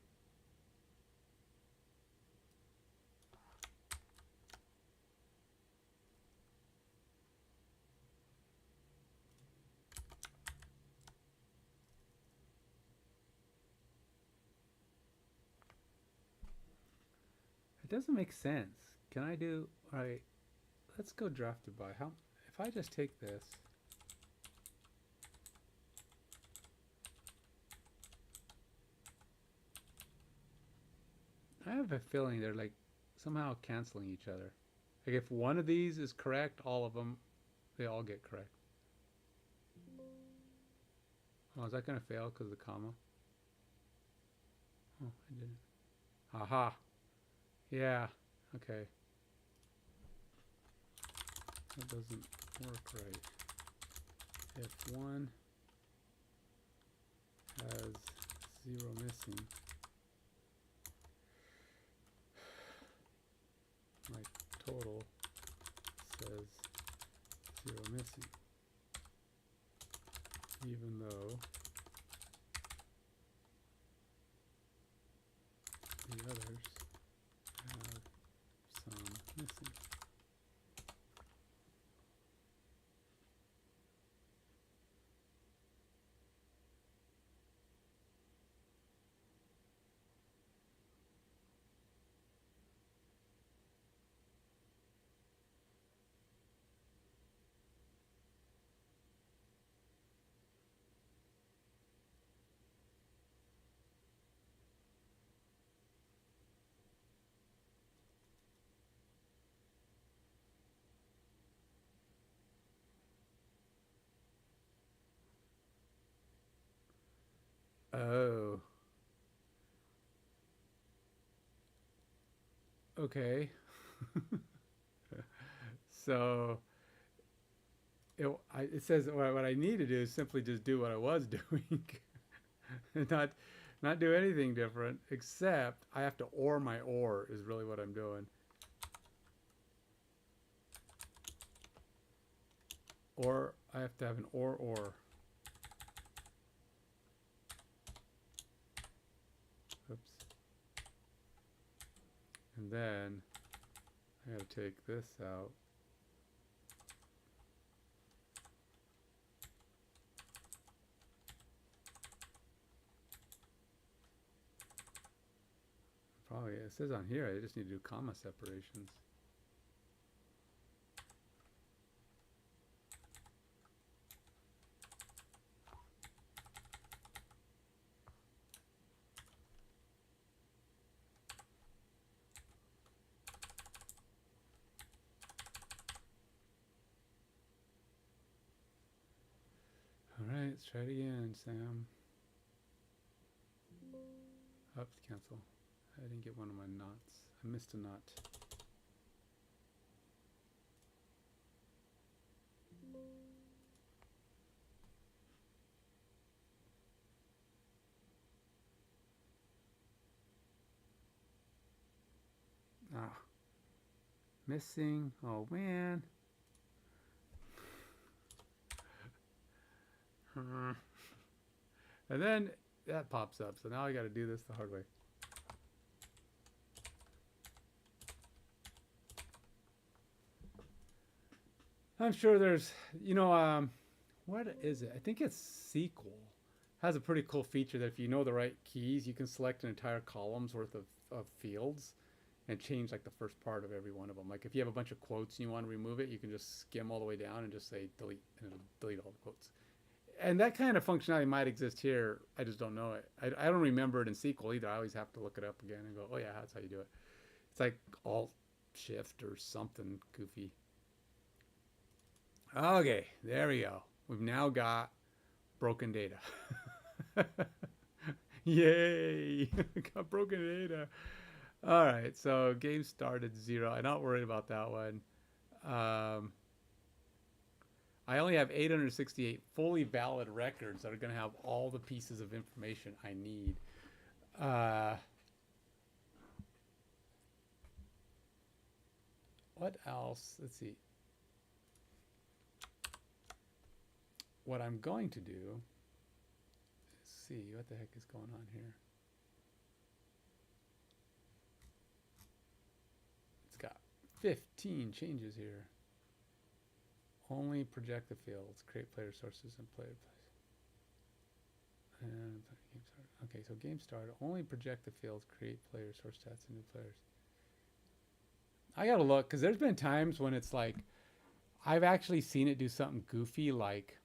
it doesn't make sense. Can I do, all right, let's go drafted by. How, if I just take this, I have a feeling they're like somehow canceling each other. Like if one of these is correct, all of them, they all get correct. Oh, is that going to fail because of the comma? Oh, I didn't. Aha. Yeah, okay. That doesn't work right. If one has 0 missing, my total says 0 missing, even though the others have some missing. Oh. Okay. So it says what I need to do is simply just do what I was doing, and not do anything different, except I have to OR my OR is really what I'm doing. Or I have to have an OR. Oops. And then I gotta take this out. Probably, it says on here, I just need to do comma separations. All right, let's try it again, Sam. Oops, cancel. I didn't get one of my knots. I missed a knot. Ah, missing. Oh man. And then that pops up. So now I got to do this the hard way. I'm sure there's, what is it? I think it's SQL. Has a pretty cool feature that if you know the right keys, you can select an entire column's worth of fields and change like the first part of every one of them. Like if you have a bunch of quotes and you want to remove it, you can just skim all the way down and just say delete, and it'll delete all the quotes. And that kind of functionality might exist here. I just don't know it. I don't remember it in SQL either. I always have to look it up again and go, oh yeah, that's how you do it. It's like Alt Shift or something goofy. Okay, there we go. We've now got broken data. Yay! Got broken data. All right, so game started 0. I'm not worried about that one. I only have 868 fully valid records that are going to have all the pieces of information I need. What else? Let's see. What I'm going to do is see what the heck is going on here. It's got 15 changes here. Only project the fields, create player sources, and player place. And game start. Okay, so game start. Only project the fields, create player source stats, and new players. I gotta look because there's been times when it's like I've actually seen it do something goofy like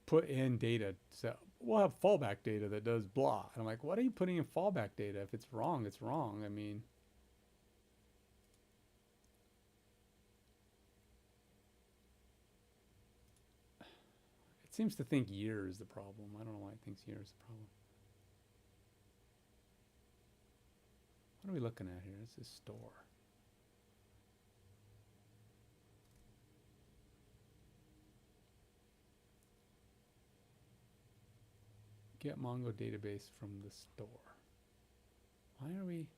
put in data. So we'll have fallback data that does blah. And I'm like, what are you putting in fallback data? If it's wrong, it's wrong. I mean, it seems to think year is the problem. I don't know why it thinks year is the problem. What are we looking at here? This is store. Get Mongo database from the store. Why are we?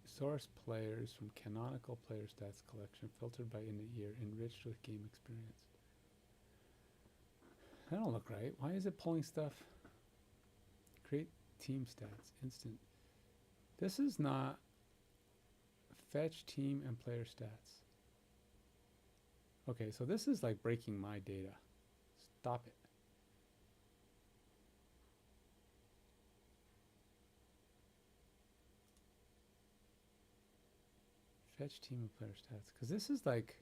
Source players from canonical player stats collection filtered by init year, enriched with game experience. That don't look right. Why is it pulling stuff? Create team stats, instant. This is not fetch team and player stats. Okay, so this is like breaking my data. Stop it. Fetch team and player stats. Because this is like,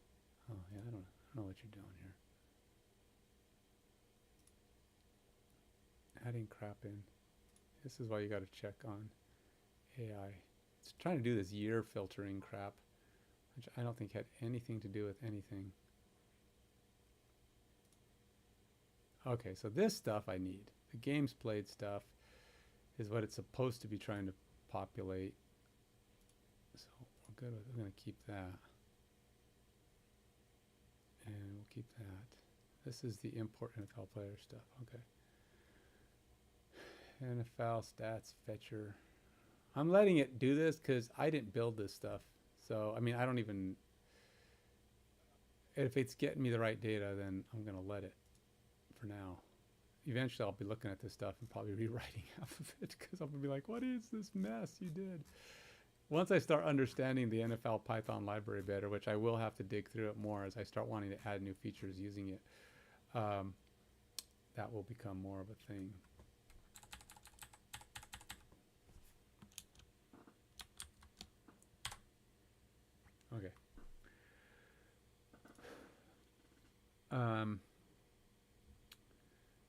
oh yeah, I don't know what you're doing here. Adding crap in. This is why you got to check on AI. It's trying to do this year filtering crap, which I don't think had anything to do with anything. Okay, so this stuff I need. The games played stuff is what it's supposed to be trying to populate. So we're good with it. We're going to keep that. And we'll keep that. This is the import NFL player stuff. Okay. NFL stats fetcher. I'm letting it do this because I didn't build this stuff. So, I mean, I don't even... If it's getting me the right data, then I'm going to let it for now. Eventually, I'll be looking at this stuff and probably rewriting half of it because I'm going to be like, what is this mess you did? Once I start understanding the NFL Python library better, which I will have to dig through it more as I start wanting to add new features using it, that will become more of a thing. Okay.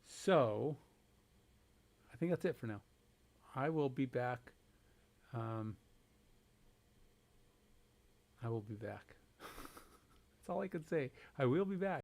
So I think that's it for now. I will be back. I I will be back. That's all I can say. I will be back.